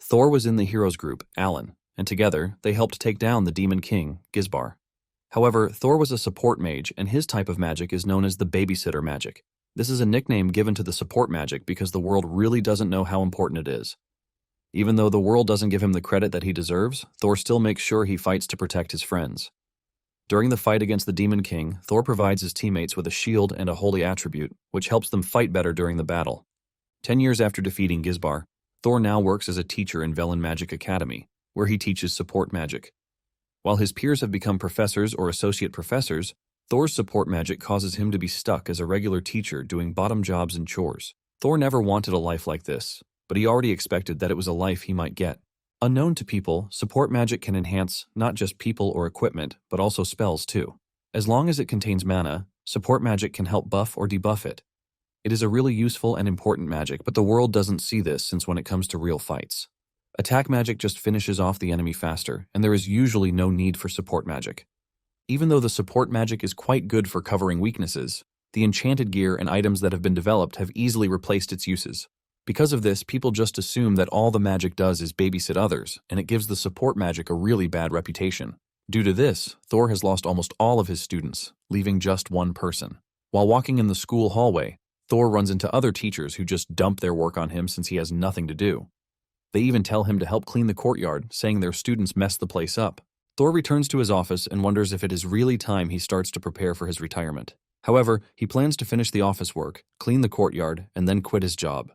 Thor was in the heroes group, Alan, and together they helped take down the demon king, Gizbar. However, Thor was a support mage, and his type of magic is known as the babysitter magic. This is a nickname given to the support magic because the world really doesn't know how important it is. Even though the world doesn't give him the credit that he deserves, Thor still makes sure he fights to protect his friends. During the fight against the Demon King, Thor provides his teammates with a shield and a holy attribute, which helps them fight better during the battle. 10 years after defeating Gizbar, Thor now works as a teacher in Velen Magic Academy, where he teaches support magic. While his peers have become professors or associate professors, Thor's support magic causes him to be stuck as a regular teacher doing bottom jobs and chores. Thor never wanted a life like this, but he already expected that it was a life he might get. Unknown to people, support magic can enhance not just people or equipment, but also spells too. As long as it contains mana, support magic can help buff or debuff it. It is a really useful and important magic, but the world doesn't see this since when it comes to real fights. Attack magic just finishes off the enemy faster, and there is usually no need for support magic. Even though the support magic is quite good for covering weaknesses, the enchanted gear and items that have been developed have easily replaced its uses. Because of this, people just assume that all the magic does is babysit others, and it gives the support magic a really bad reputation. Due to this, Thor has lost almost all of his students, leaving just one person. While walking in the school hallway, Thor runs into other teachers who just dump their work on him since he has nothing to do. They even tell him to help clean the courtyard, saying their students messed the place up. Thor returns to his office and wonders if it is really time he starts to prepare for his retirement. However, he plans to finish the office work, clean the courtyard, and then quit his job.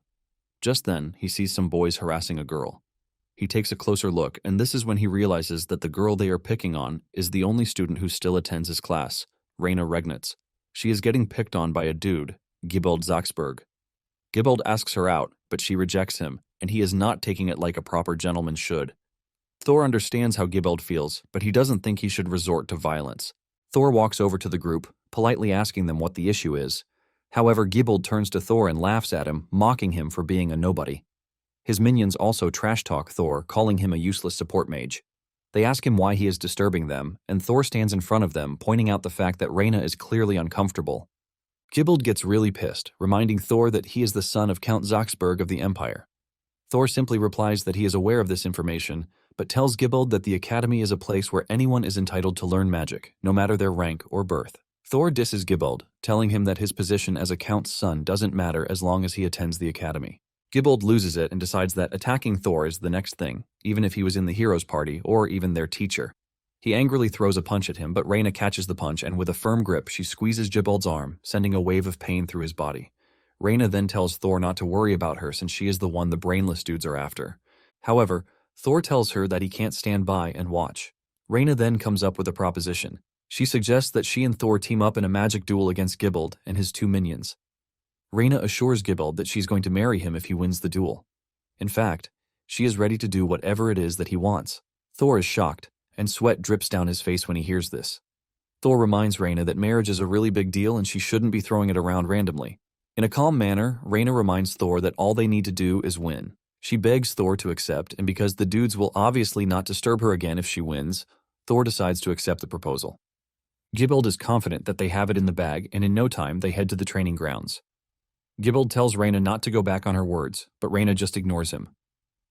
Just then, he sees some boys harassing a girl. He takes a closer look, and this is when he realizes that the girl they are picking on is the only student who still attends his class, Raina Regnitz. She is getting picked on by a dude, Gibold Zaksberg. Gibold asks her out, but she rejects him, and he is not taking it like a proper gentleman should. Thor understands how Gibold feels, but he doesn't think he should resort to violence. Thor walks over to the group, politely asking them what the issue is. However, Gibold turns to Thor and laughs at him, mocking him for being a nobody. His minions also trash-talk Thor, calling him a useless support mage. They ask him why he is disturbing them, and Thor stands in front of them, pointing out the fact that Raina is clearly uncomfortable. Gibold gets really pissed, reminding Thor that he is the son of Count Zaksberg of the Empire. Thor simply replies that he is aware of this information, but tells Gibold that the Academy is a place where anyone is entitled to learn magic, no matter their rank or birth. Thor disses Gibold, telling him that his position as a count's son doesn't matter as long as he attends the academy. Gibold loses it and decides that attacking Thor is the next thing, even if he was in the heroes' party or even their teacher. He angrily throws a punch at him, but Raina catches the punch and with a firm grip she squeezes Gibold's arm, sending a wave of pain through his body. Raina then tells Thor not to worry about her since she is the one the brainless dudes are after. However, Thor tells her that he can't stand by and watch. Raina then comes up with a proposition. She suggests that she and Thor team up in a magic duel against Gibold and his two minions. Raina assures Gibold that she's going to marry him if he wins the duel. In fact, she is ready to do whatever it is that he wants. Thor is shocked, and sweat drips down his face when he hears this. Thor reminds Raina that marriage is a really big deal and she shouldn't be throwing it around randomly. In a calm manner, Raina reminds Thor that all they need to do is win. She begs Thor to accept, and because the dudes will obviously not disturb her again if she wins, Thor decides to accept the proposal. Gibold is confident that they have it in the bag, and in no time they head to the training grounds. Gibold tells Raina not to go back on her words, but Raina just ignores him.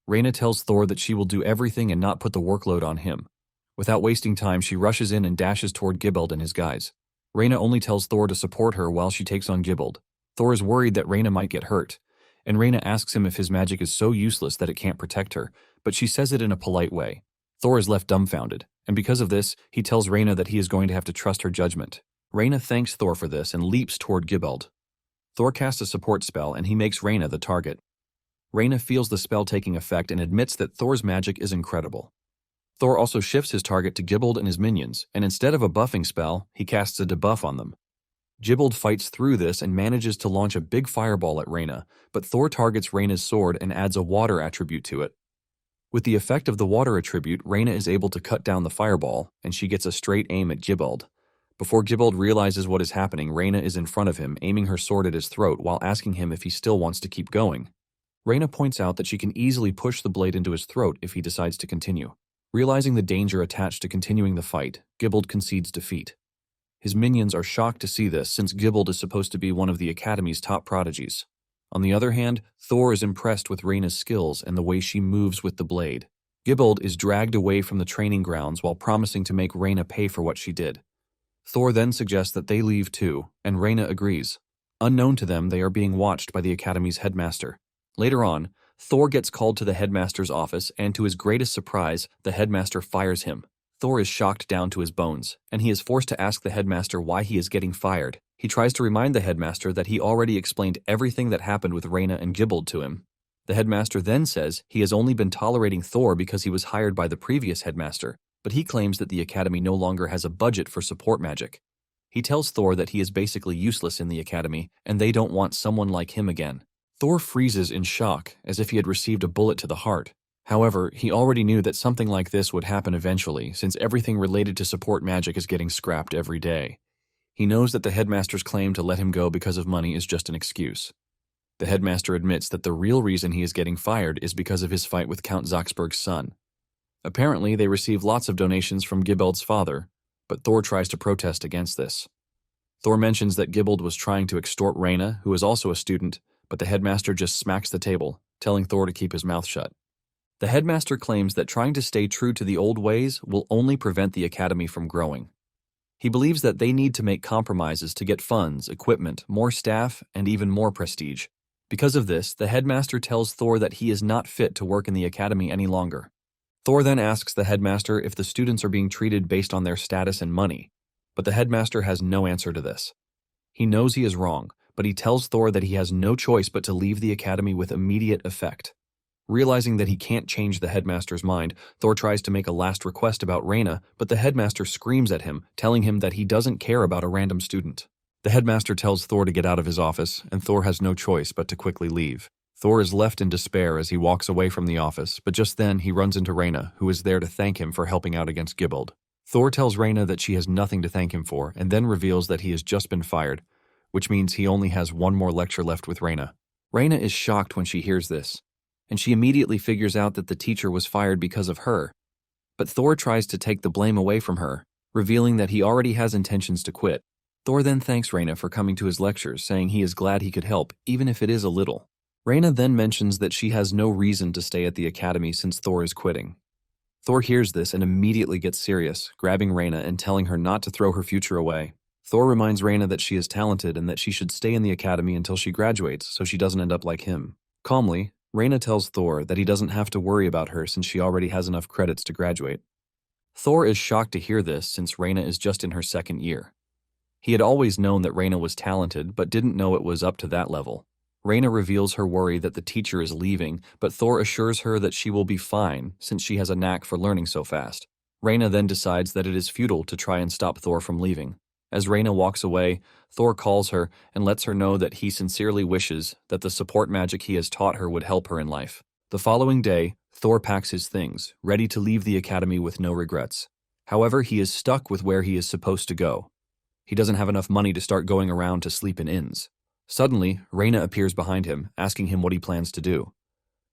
Raina tells Thor that she will do everything and not put the workload on him. Without wasting time, she rushes in and dashes toward Gibold and his guys. Raina only tells Thor to support her while she takes on Gibold. Thor is worried that Raina might get hurt, and Raina asks him if his magic is so useless that it can't protect her, but she says it in a polite way. Thor is left dumbfounded, and because of this, he tells Raina that he is going to have to trust her judgment. Raina thanks Thor for this and leaps toward Gibold. Thor casts a support spell and he makes Raina the target. Raina feels the spell taking effect and admits that Thor's magic is incredible. Thor also shifts his target to Gibold and his minions, and instead of a buffing spell, he casts a debuff on them. Gibold fights through this and manages to launch a big fireball at Raina, but Thor targets Raina's sword and adds a water attribute to it. With the effect of the water attribute, Raina is able to cut down the fireball, and she gets a straight aim at Gibold. Before Gibold realizes what is happening, Raina is in front of him, aiming her sword at his throat while asking him if he still wants to keep going. Raina points out that she can easily push the blade into his throat if he decides to continue. Realizing the danger attached to continuing the fight, Gibold concedes defeat. His minions are shocked to see this since Gibold is supposed to be one of the Academy's top prodigies. On the other hand, Thor is impressed with Reyna's skills and the way she moves with the blade. Gibbald is dragged away from the training grounds while promising to make Reyna pay for what she did. Thor then suggests that they leave too, and Reyna agrees. Unknown to them, they are being watched by the Academy's headmaster. Later on, Thor gets called to the headmaster's office, and to his greatest surprise, the headmaster fires him. Thor is shocked down to his bones, and he is forced to ask the headmaster why he is getting fired. He tries to remind the headmaster that he already explained everything that happened with Reyna and Gibbald to him. The headmaster then says he has only been tolerating Thor because he was hired by the previous headmaster, but he claims that the Academy no longer has a budget for support magic. He tells Thor that he is basically useless in the Academy, and they don't want someone like him again. Thor freezes in shock, as if he had received a bullet to the heart. However, he already knew that something like this would happen eventually, since everything related to support magic is getting scrapped every day. He knows that the headmaster's claim to let him go because of money is just an excuse. The headmaster admits that the real reason he is getting fired is because of his fight with Count Zoxberg's son. Apparently, they receive lots of donations from Gibbald's father, but Thor tries to protest against this. Thor mentions that Gibbald was trying to extort Reyna, who is also a student, but the headmaster just smacks the table, telling Thor to keep his mouth shut. The headmaster claims that trying to stay true to the old ways will only prevent the Academy from growing. He believes that they need to make compromises to get funds, equipment, more staff, and even more prestige. Because of this, the headmaster tells Thor that he is not fit to work in the Academy any longer. Thor then asks the headmaster if the students are being treated based on their status and money, but the headmaster has no answer to this. He knows he is wrong, but he tells Thor that he has no choice but to leave the Academy with immediate effect. Realizing that he can't change the headmaster's mind, Thor tries to make a last request about Reyna, but the headmaster screams at him, telling him that he doesn't care about a random student. The headmaster tells Thor to get out of his office, and Thor has no choice but to quickly leave. Thor is left in despair as he walks away from the office, but just then he runs into Reyna, who is there to thank him for helping out against Gibbald. Thor tells Reyna that she has nothing to thank him for, and then reveals that he has just been fired, which means he only has one more lecture left with Reyna. Reyna is shocked when she hears this, and she immediately figures out that the teacher was fired because of her. But Thor tries to take the blame away from her, revealing that he already has intentions to quit. Thor then thanks Reyna for coming to his lectures, saying he is glad he could help, even if it is a little. Reyna then mentions that she has no reason to stay at the Academy since Thor is quitting. Thor hears this and immediately gets serious, grabbing Reyna and telling her not to throw her future away. Thor reminds Reyna that she is talented and that she should stay in the Academy until she graduates so she doesn't end up like him. Calmly, Reyna tells Thor that he doesn't have to worry about her since she already has enough credits to graduate. Thor is shocked to hear this since Reyna is just in her second year. He had always known that Reyna was talented, but didn't know it was up to that level. Reyna reveals her worry that the teacher is leaving, but Thor assures her that she will be fine since she has a knack for learning so fast. Reyna then decides that it is futile to try and stop Thor from leaving. As Reyna walks away, Thor calls her and lets her know that he sincerely wishes that the support magic he has taught her would help her in life. The following day, Thor packs his things, ready to leave the Academy with no regrets. However, he is stuck with where he is supposed to go. He doesn't have enough money to start going around to sleep in inns. Suddenly, Reyna appears behind him, asking him what he plans to do.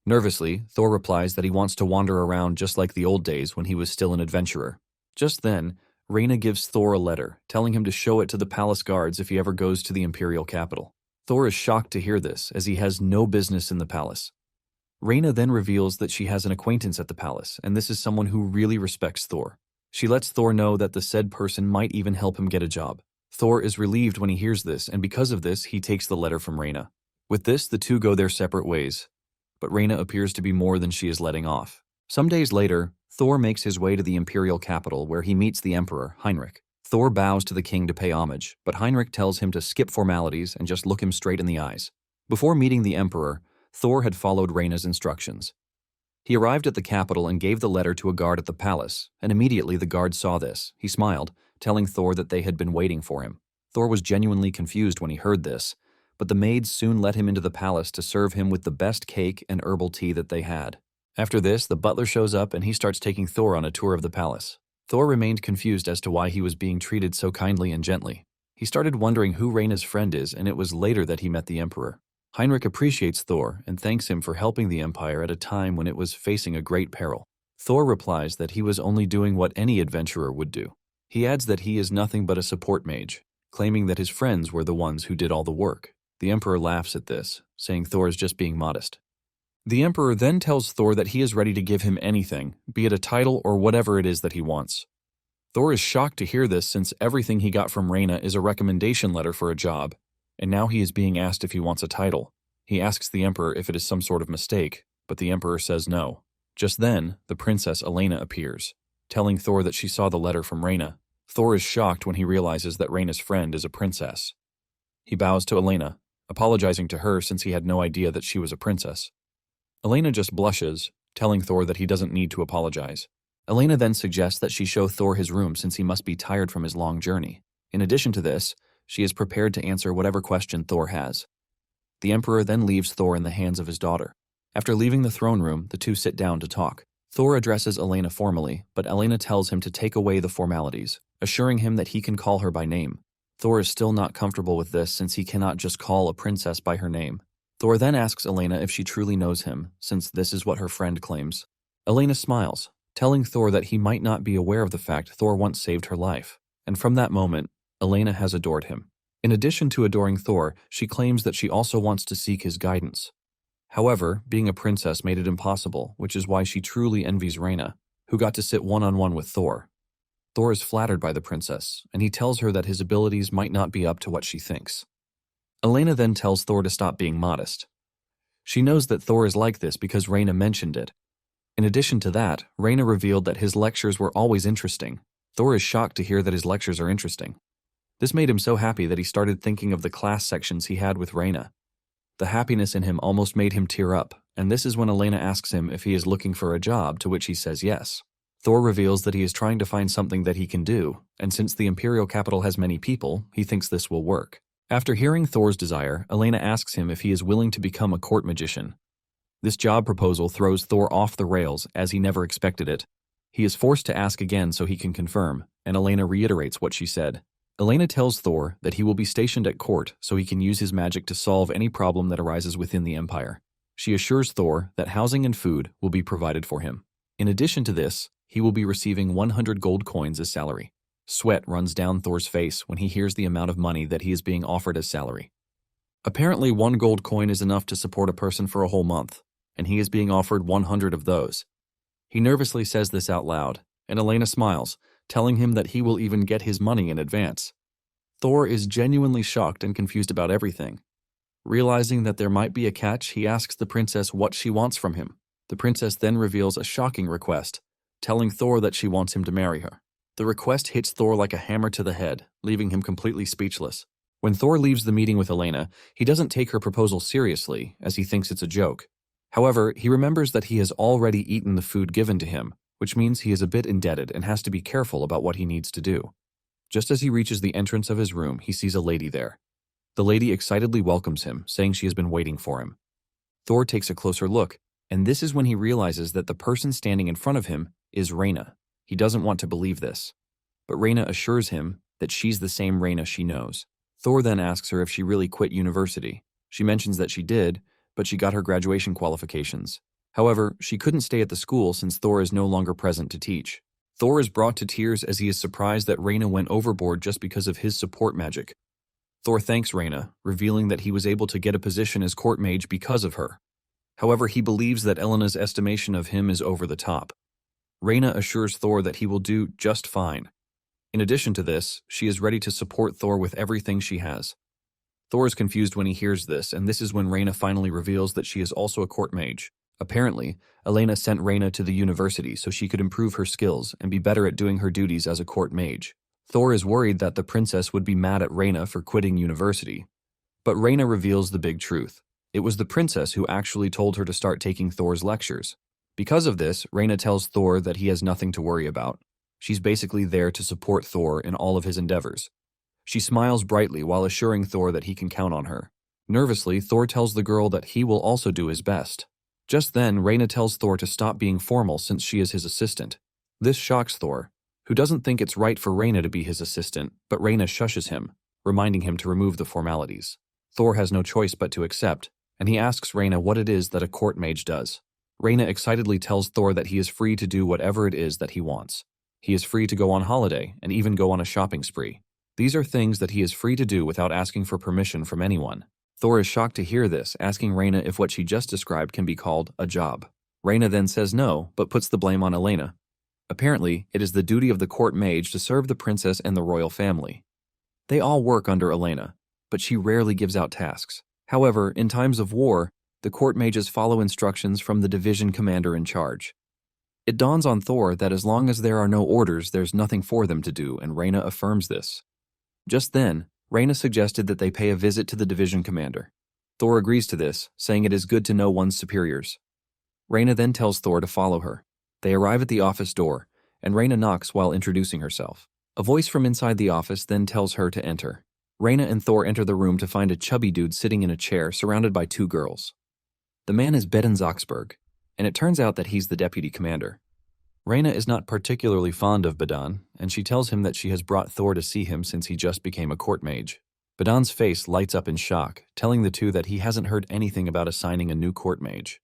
Nervously, Thor replies that he wants to wander around just like the old days when he was still an adventurer. Just then, Reyna gives Thor a letter, telling him to show it to the palace guards if he ever goes to the imperial capital. Thor is shocked to hear this, as he has no business in the palace. Reyna then reveals that she has an acquaintance at the palace, and this is someone who really respects Thor. She lets Thor know that the said person might even help him get a job. Thor is relieved when he hears this, and because of this, he takes the letter from Reyna. With this, the two go their separate ways, but Reyna appears to be more than she is letting off. Some days later, Thor makes his way to the imperial capital where he meets the emperor, Heinrich. Thor bows to the king to pay homage, but Heinrich tells him to skip formalities and just look him straight in the eyes. Before meeting the emperor, Thor had followed Reyna's instructions. He arrived at the capital and gave the letter to a guard at the palace, and immediately the guard saw this. He smiled, telling Thor that they had been waiting for him. Thor was genuinely confused when he heard this, but the maids soon let him into the palace to serve him with the best cake and herbal tea that they had. After this, the butler shows up and he starts taking Thor on a tour of the palace. Thor remained confused as to why he was being treated so kindly and gently. He started wondering who Reyna's friend is, and it was later that he met the emperor. Heinrich appreciates Thor and thanks him for helping the empire at a time when it was facing a great peril. Thor replies that he was only doing what any adventurer would do. He adds that he is nothing but a support mage, claiming that his friends were the ones who did all the work. The emperor laughs at this, saying Thor is just being modest. The Emperor then tells Thor that he is ready to give him anything, be it a title or whatever it is that he wants. Thor is shocked to hear this since everything he got from Reyna is a recommendation letter for a job, and now he is being asked if he wants a title. He asks the Emperor if it is some sort of mistake, but the Emperor says no. Just then, the Princess Elena appears, telling Thor that she saw the letter from Reyna. Thor is shocked when he realizes that Reyna's friend is a princess. He bows to Elena, apologizing to her since he had no idea that she was a princess. Elena just blushes, telling Thor that he doesn't need to apologize. Elena then suggests that she show Thor his room since he must be tired from his long journey. In addition to this, she is prepared to answer whatever question Thor has. The Emperor then leaves Thor in the hands of his daughter. After leaving the throne room, the two sit down to talk. Thor addresses Elena formally, but Elena tells him to take away the formalities, assuring him that he can call her by name. Thor is still not comfortable with this since he cannot just call a princess by her name. Thor then asks Elena if she truly knows him, since this is what her friend claims. Elena smiles, telling Thor that he might not be aware of the fact Thor once saved her life, and from that moment, Elena has adored him. In addition to adoring Thor, she claims that she also wants to seek his guidance. However, being a princess made it impossible, which is why she truly envies Reyna, who got to sit one-on-one with Thor. Thor is flattered by the princess, and he tells her that his abilities might not be up to what she thinks. Elena then tells Thor to stop being modest. She knows that Thor is like this because Reyna mentioned it. In addition to that, Reyna revealed that his lectures were always interesting. Thor is shocked to hear that his lectures are interesting. This made him so happy that he started thinking of the class sections he had with Reyna. The happiness in him almost made him tear up, and this is when Elena asks him if he is looking for a job, to which he says yes. Thor reveals that he is trying to find something that he can do, and since the imperial capital has many people, he thinks this will work. After hearing Thor's desire, Elena asks him if he is willing to become a court magician. This job proposal throws Thor off the rails as he never expected it. He is forced to ask again so he can confirm, and Elena reiterates what she said. Elena tells Thor that he will be stationed at court so he can use his magic to solve any problem that arises within the empire. She assures Thor that housing and food will be provided for him. In addition to this, he will be receiving 100 gold coins as salary. Sweat runs down Thor's face when he hears the amount of money that he is being offered as salary. Apparently 1 gold coin is enough to support a person for a whole month, and he is being offered 100 of those. He nervously says this out loud, and Elena smiles, telling him that he will even get his money in advance. Thor is genuinely shocked and confused about everything. Realizing that there might be a catch, he asks the princess what she wants from him. The princess then reveals a shocking request, telling Thor that she wants him to marry her. The request hits Thor like a hammer to the head, leaving him completely speechless. When Thor leaves the meeting with Elena, he doesn't take her proposal seriously, as he thinks it's a joke. However, he remembers that he has already eaten the food given to him, which means he is a bit indebted and has to be careful about what he needs to do. Just as he reaches the entrance of his room, he sees a lady there. The lady excitedly welcomes him, saying she has been waiting for him. Thor takes a closer look, and this is when he realizes that the person standing in front of him is Reyna. He doesn't want to believe this, but Reyna assures him that she's the same Reyna she knows. Thor then asks her if she really quit university. She mentions that she did, but she got her graduation qualifications. However, she couldn't stay at the school since Thor is no longer present to teach. Thor is brought to tears as he is surprised that Reyna went overboard just because of his support magic. Thor thanks Reyna, revealing that he was able to get a position as court mage because of her. However, he believes that Elena's estimation of him is over the top. Reyna assures Thor that he will do just fine. In addition to this, she is ready to support Thor with everything she has. Thor is confused when he hears this, and this is when Reyna finally reveals that she is also a court mage. Apparently, Elena sent Reyna to the university so she could improve her skills and be better at doing her duties as a court mage. Thor is worried that the princess would be mad at Reyna for quitting university. But Reyna reveals the big truth. It was the princess who actually told her to start taking Thor's lectures. Because of this, Reyna tells Thor that he has nothing to worry about. She's basically there to support Thor in all of his endeavors. She smiles brightly while assuring Thor that he can count on her. Nervously, Thor tells the girl that he will also do his best. Just then, Reyna tells Thor to stop being formal since she is his assistant. This shocks Thor, who doesn't think it's right for Reyna to be his assistant, but Reyna shushes him, reminding him to remove the formalities. Thor has no choice but to accept, and he asks Reyna what it is that a court mage does. Reyna excitedly tells Thor that he is free to do whatever it is that he wants. He is free to go on holiday and even go on a shopping spree. These are things that he is free to do without asking for permission from anyone. Thor is shocked to hear this, asking Reyna if what she just described can be called a job. Reyna then says no, but puts the blame on Elena. Apparently, it is the duty of the court mage to serve the princess and the royal family. They all work under Elena, but she rarely gives out tasks. However, in times of war, the court mages follow instructions from the division commander in charge. It dawns on Thor that as long as there are no orders, there's nothing for them to do, and Reyna affirms this. Just then, Reyna suggested that they pay a visit to the division commander. Thor agrees to this, saying it is good to know one's superiors. Reyna then tells Thor to follow her. They arrive at the office door, and Reyna knocks while introducing herself. A voice from inside the office then tells her to enter. Reyna and Thor enter the room to find a chubby dude sitting in a chair surrounded by two girls. The man is Beden Zoxberg, and it turns out that he's the deputy commander. Reyna is not particularly fond of Beden, and she tells him that she has brought Thor to see him since he just became a court mage. Beden's face lights up in shock, telling the two that he hasn't heard anything about assigning a new court mage.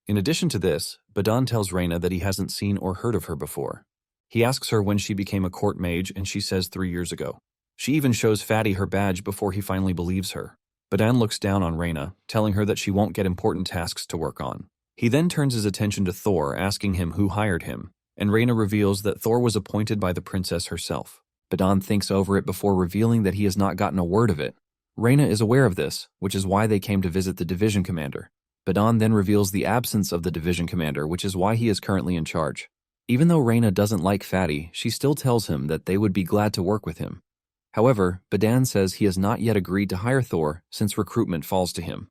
In addition to this, Beden tells Reyna that he hasn't seen or heard of her before. He asks her when she became a court mage, and she says 3 years ago. She even shows Fatty her badge before he finally believes her. Beden looks down on Reyna, telling her that she won't get important tasks to work on. He then turns his attention to Thor, asking him who hired him, and Reyna reveals that Thor was appointed by the princess herself. Beden thinks over it before revealing that he has not gotten a word of it. Reyna is aware of this, which is why they came to visit the division commander. Beden then reveals the absence of the division commander, which is why he is currently in charge. Even though Reyna doesn't like Fatty, she still tells him that they would be glad to work with him. However, Beden says he has not yet agreed to hire Thor since recruitment falls to him.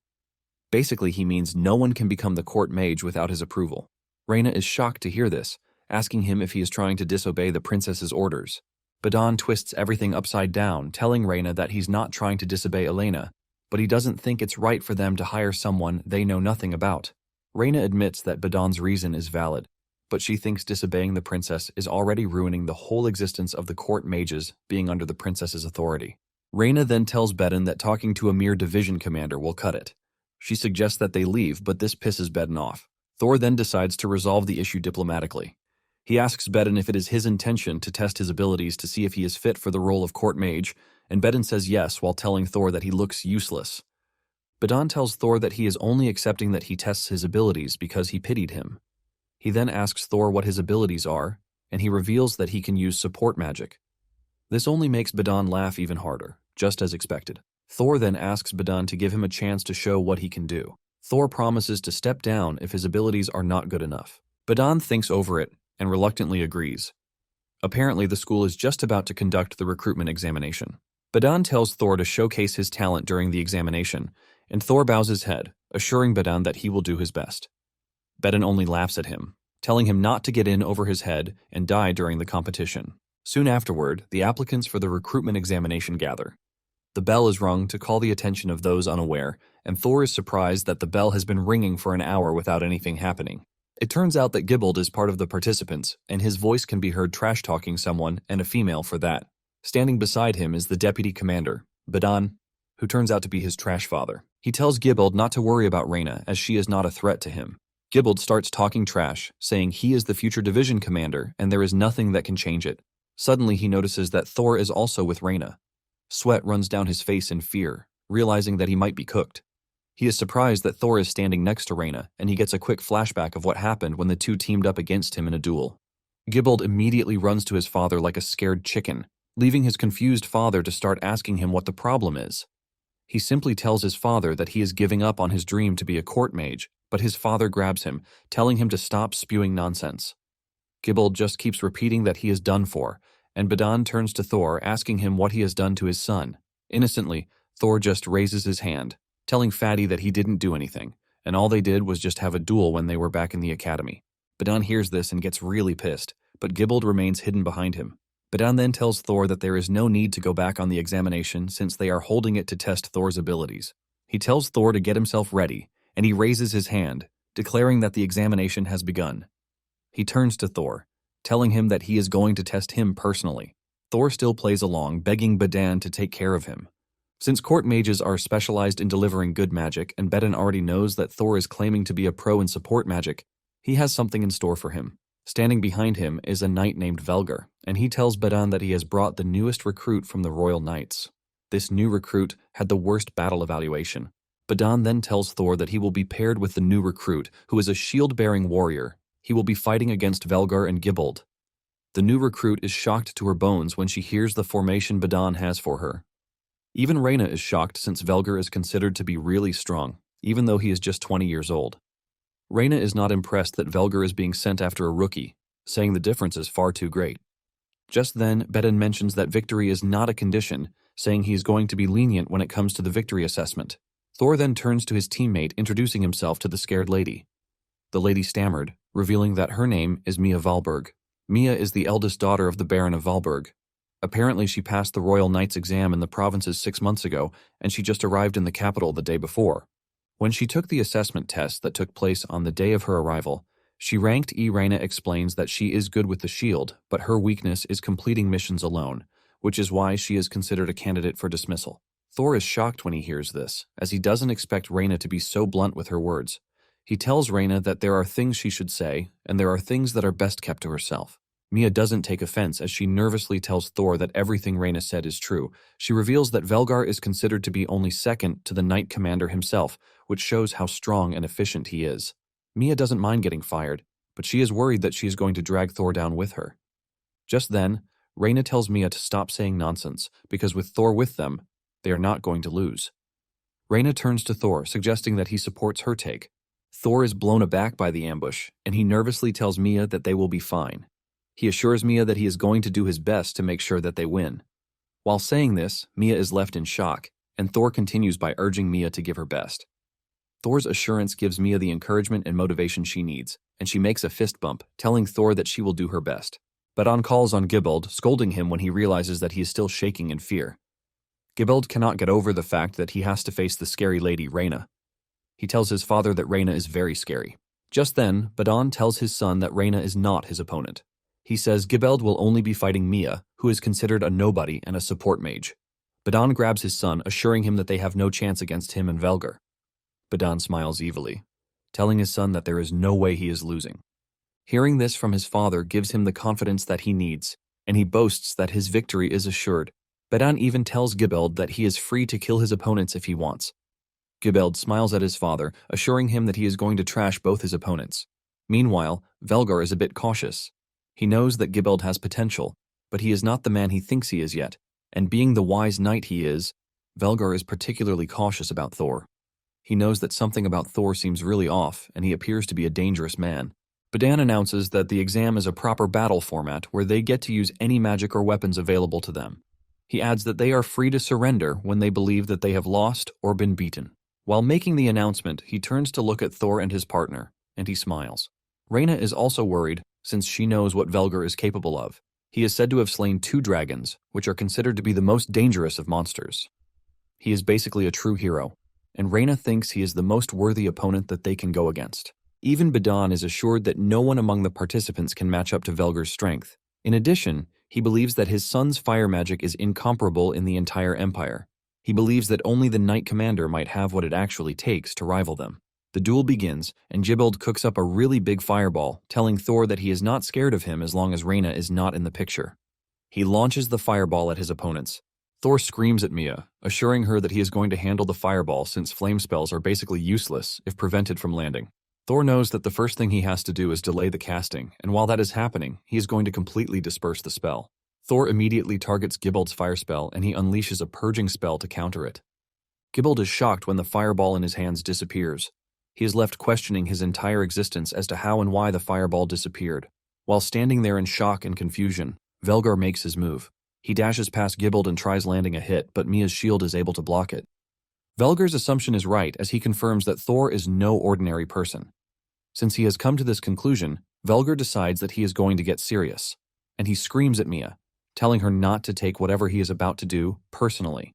Basically, he means no one can become the court mage without his approval. Reyna is shocked to hear this, asking him if he is trying to disobey the princess's orders. Beden twists everything upside down, telling Reyna that he's not trying to disobey Elena, but he doesn't think it's right for them to hire someone they know nothing about. Reyna admits that Beden's reason is valid, but she thinks disobeying the princess is already ruining the whole existence of the court mages being under the princess's authority. Reyna then tells Beden that talking to a mere division commander will cut it. She suggests that they leave, but this pisses Beden off. Thor then decides to resolve the issue diplomatically. He asks Beden if it is his intention to test his abilities to see if he is fit for the role of court mage, and Beden says yes while telling Thor that he looks useless. Beden tells Thor that he is only accepting that he tests his abilities because he pitied him. He then asks Thor what his abilities are, and he reveals that he can use support magic. This only makes Beden laugh even harder, just as expected. Thor then asks Beden to give him a chance to show what he can do. Thor promises to step down if his abilities are not good enough. Beden thinks over it and reluctantly agrees. Apparently, the school is just about to conduct the recruitment examination. Beden tells Thor to showcase his talent during the examination, and Thor bows his head, assuring Beden that he will do his best. Beden only laughs at him, telling him not to get in over his head and die during the competition. Soon afterward, the applicants for the recruitment examination gather. The bell is rung to call the attention of those unaware, and Thor is surprised that the bell has been ringing for an hour without anything happening. It turns out that Gibbold is part of the participants, and his voice can be heard trash-talking someone, and a female for that. Standing beside him is the deputy commander, Beden, who turns out to be his trash father. He tells Gibbold not to worry about Reyna, as she is not a threat to him. Gibbold starts talking trash, saying he is the future division commander, and there is nothing that can change it. Suddenly he notices that Thor is also with Reyna. Sweat runs down his face in fear, realizing that he might be cooked. He is surprised that Thor is standing next to Reyna, and he gets a quick flashback of what happened when the two teamed up against him in a duel. Gibbold immediately runs to his father like a scared chicken, leaving his confused father to start asking him what the problem is. He simply tells his father that he is giving up on his dream to be a court mage, but his father grabs him, telling him to stop spewing nonsense. Gibbold just keeps repeating that he is done for, and Beden turns to Thor, asking him what he has done to his son. Innocently, Thor just raises his hand, telling Fatty that he didn't do anything, and all they did was just have a duel when they were back in the academy. Beden hears this and gets really pissed, but Gibbold remains hidden behind him. Beden then tells Thor that there is no need to go back on the examination since they are holding it to test Thor's abilities. He tells Thor to get himself ready, and he raises his hand, declaring that the examination has begun. He turns to Thor, telling him that he is going to test him personally. Thor still plays along, begging Beden to take care of him. Since court mages are specialized in delivering good magic, and Beden already knows that Thor is claiming to be a pro in support magic, he has something in store for him. Standing behind him is a knight named Velgar, and he tells Beden that he has brought the newest recruit from the Royal Knights. This new recruit had the worst battle evaluation. Badon then tells Thor that he will be paired with the new recruit, who is a shield-bearing warrior. He will be fighting against Velgar and Gibbold. The new recruit is shocked to her bones when she hears the formation Badon has for her. Even Reyna is shocked since Velgar is considered to be really strong, even though he is just 20 years old. Reyna is not impressed that Velgar is being sent after a rookie, saying the difference is far too great. Just then, Badon mentions that victory is not a condition, saying he is going to be lenient when it comes to the victory assessment. Thor then turns to his teammate, introducing himself to the scared lady. The lady stammered, revealing that her name is Mia Valberg. Mia is the eldest daughter of the Baron of Valberg. Apparently, she passed the Royal Knight's exam in the provinces 6 months ago, and she just arrived in the capital the day before. When she took the assessment test that took place on the day of her arrival, she ranked E. Reyna explains that she is good with the shield, but her weakness is completing missions alone, which is why she is considered a candidate for dismissal. Thor is shocked when he hears this, as he doesn't expect Reyna to be so blunt with her words. He tells Reyna that there are things she should say, and there are things that are best kept to herself. Mia doesn't take offense as she nervously tells Thor that everything Reyna said is true. She reveals that Velgar is considered to be only second to the Knight Commander himself, which shows how strong and efficient he is. Mia doesn't mind getting fired, but she is worried that she is going to drag Thor down with her. Just then, Reyna tells Mia to stop saying nonsense, because with Thor with them, they are not going to lose. Reyna turns to Thor, suggesting that he supports her take. Thor is blown aback by the ambush, and he nervously tells Mia that they will be fine. He assures Mia that he is going to do his best to make sure that they win. While saying this, Mia is left in shock, and Thor continues by urging Mia to give her best. Thor's assurance gives Mia the encouragement and motivation she needs, and she makes a fist bump, telling Thor that she will do her best. Badon calls on Gibbold, scolding him when he realizes that he is still shaking in fear. Gibbold cannot get over the fact that he has to face the scary lady Reyna. He tells his father that Reyna is very scary. Just then, Badon tells his son that Reyna is not his opponent. He says Gibbold will only be fighting Mia, who is considered a nobody and a support mage. Badon grabs his son, assuring him that they have no chance against him and Velgar. Badon smiles evilly, telling his son that there is no way he is losing. Hearing this from his father gives him the confidence that he needs, and he boasts that his victory is assured. Badon even tells Gibbold that he is free to kill his opponents if he wants. Gibbold smiles at his father, assuring him that he is going to trash both his opponents. Meanwhile, Velgar is a bit cautious. He knows that Gibbold has potential, but he is not the man he thinks he is yet, and being the wise knight he is, Velgar is particularly cautious about Thor. He knows that something about Thor seems really off, and he appears to be a dangerous man. Badon announces that the exam is a proper battle format where they get to use any magic or weapons available to them. He adds that they are free to surrender when they believe that they have lost or been beaten. While making the announcement, he turns to look at Thor and his partner, and he smiles. Reyna is also worried, since she knows what Velgar is capable of. He is said to have slain 2 dragons, which are considered to be the most dangerous of monsters. He is basically a true hero, and Reyna thinks he is the most worthy opponent that they can go against. Even Badon is assured that no one among the participants can match up to Velgar's strength. In addition, he believes that his son's fire magic is incomparable in the entire empire. He believes that only the Knight Commander might have what it actually takes to rival them. The duel begins, and Gibbold cooks up a really big fireball, telling Thor that he is not scared of him as long as Reyna is not in the picture. He launches the fireball at his opponents. Thor screams at Mia, assuring her that he is going to handle the fireball since flame spells are basically useless if prevented from landing. Thor knows that the first thing he has to do is delay the casting, and while that is happening, he is going to completely disperse the spell. Thor immediately targets Gibbold's fire spell, and he unleashes a purging spell to counter it. Gibbold is shocked when the fireball in his hands disappears. He is left questioning his entire existence as to how and why the fireball disappeared. While standing there in shock and confusion, Velgar makes his move. He dashes past Gibbold and tries landing a hit, but Mia's shield is able to block it. Velgar's assumption is right as he confirms that Thor is no ordinary person. Since he has come to this conclusion, Velgar decides that he is going to get serious, and he screams at Mia, telling her not to take whatever he is about to do personally.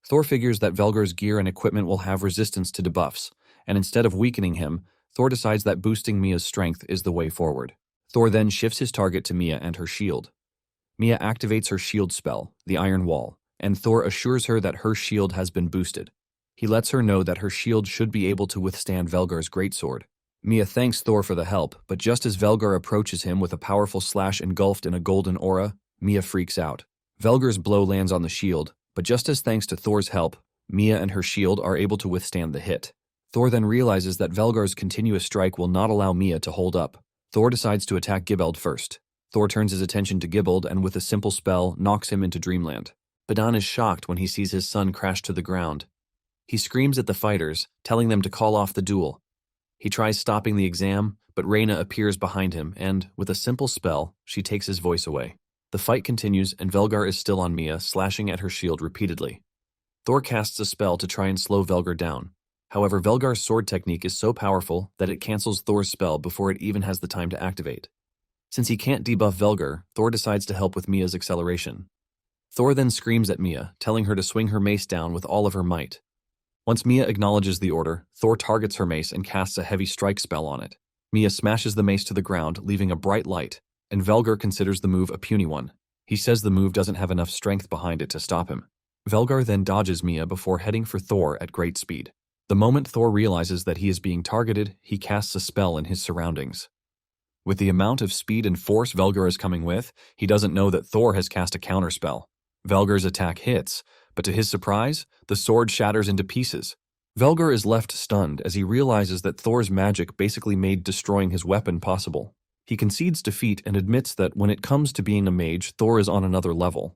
Thor figures that Velgar's gear and equipment will have resistance to debuffs, and instead of weakening him, Thor decides that boosting Mia's strength is the way forward. Thor then shifts his target to Mia and her shield. Mia activates her shield spell, the Iron Wall, and Thor assures her that her shield has been boosted. He lets her know that her shield should be able to withstand Velgar's greatsword. Mia thanks Thor for the help, but just as Velgar approaches him with a powerful slash engulfed in a golden aura, Mia freaks out. Velgar's blow lands on the shield, but just as thanks to Thor's help, Mia and her shield are able to withstand the hit. Thor then realizes that Velgar's continuous strike will not allow Mia to hold up. Thor decides to attack Gibbeld first. Thor turns his attention to Gibbeld and with a simple spell knocks him into dreamland. Badan is shocked when he sees his son crash to the ground. He screams at the fighters, telling them to call off the duel. He tries stopping the exam, but Reyna appears behind him and, with a simple spell, she takes his voice away. The fight continues and Velgar is still on Mia, slashing at her shield repeatedly. Thor casts a spell to try and slow Velgar down. However, Velgar's sword technique is so powerful that it cancels Thor's spell before it even has the time to activate. Since he can't debuff Velgar, Thor decides to help with Mia's acceleration. Thor then screams at Mia, telling her to swing her mace down with all of her might. Once Mia acknowledges the order, Thor targets her mace and casts a heavy strike spell on it. Mia smashes the mace to the ground, leaving a bright light, and Velgar considers the move a puny one. He says the move doesn't have enough strength behind it to stop him. Velgar then dodges Mia before heading for Thor at great speed. The moment Thor realizes that he is being targeted, he casts a spell in his surroundings. With the amount of speed and force Velgar is coming with, he doesn't know that Thor has cast a counterspell. Velgar's attack hits, but to his surprise, the sword shatters into pieces. Velgar is left stunned as he realizes that Thor's magic basically made destroying his weapon possible. He concedes defeat and admits that when it comes to being a mage, Thor is on another level.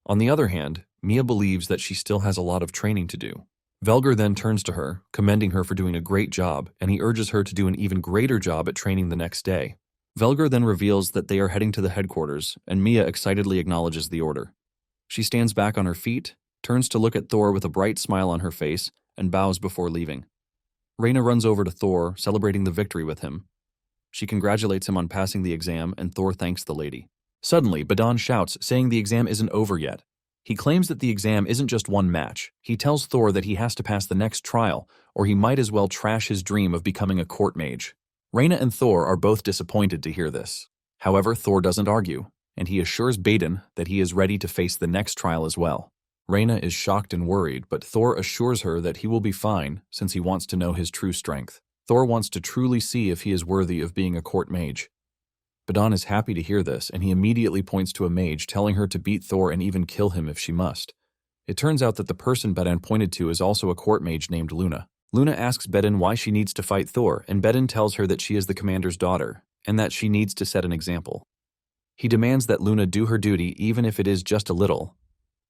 On the other hand, Mia believes that she still has a lot of training to do. Velgar then turns to her, commending her for doing a great job, and he urges her to do an even greater job at training the next day. Velgar then reveals that they are heading to the headquarters, and Mia excitedly acknowledges the order. She stands back on her feet, turns to look at Thor with a bright smile on her face, and bows before leaving. Reyna runs over to Thor, celebrating the victory with him. She congratulates him on passing the exam, and Thor thanks the lady. Suddenly, Badan shouts, saying the exam isn't over yet. He claims that the exam isn't just one match. He tells Thor that he has to pass the next trial, or he might as well trash his dream of becoming a court mage. Reyna and Thor are both disappointed to hear this. However, Thor doesn't argue, and he assures Badan that he is ready to face the next trial as well. Reyna is shocked and worried, but Thor assures her that he will be fine since he wants to know his true strength. Thor wants to truly see if he is worthy of being a court mage. Badan is happy to hear this, and he immediately points to a mage, telling her to beat Thor and even kill him if she must. It turns out that the person Badan pointed to is also a court mage named Luna. Luna asks Badan why she needs to fight Thor, and Badan tells her that she is the commander's daughter, and that she needs to set an example. He demands that Luna do her duty even if it is just a little,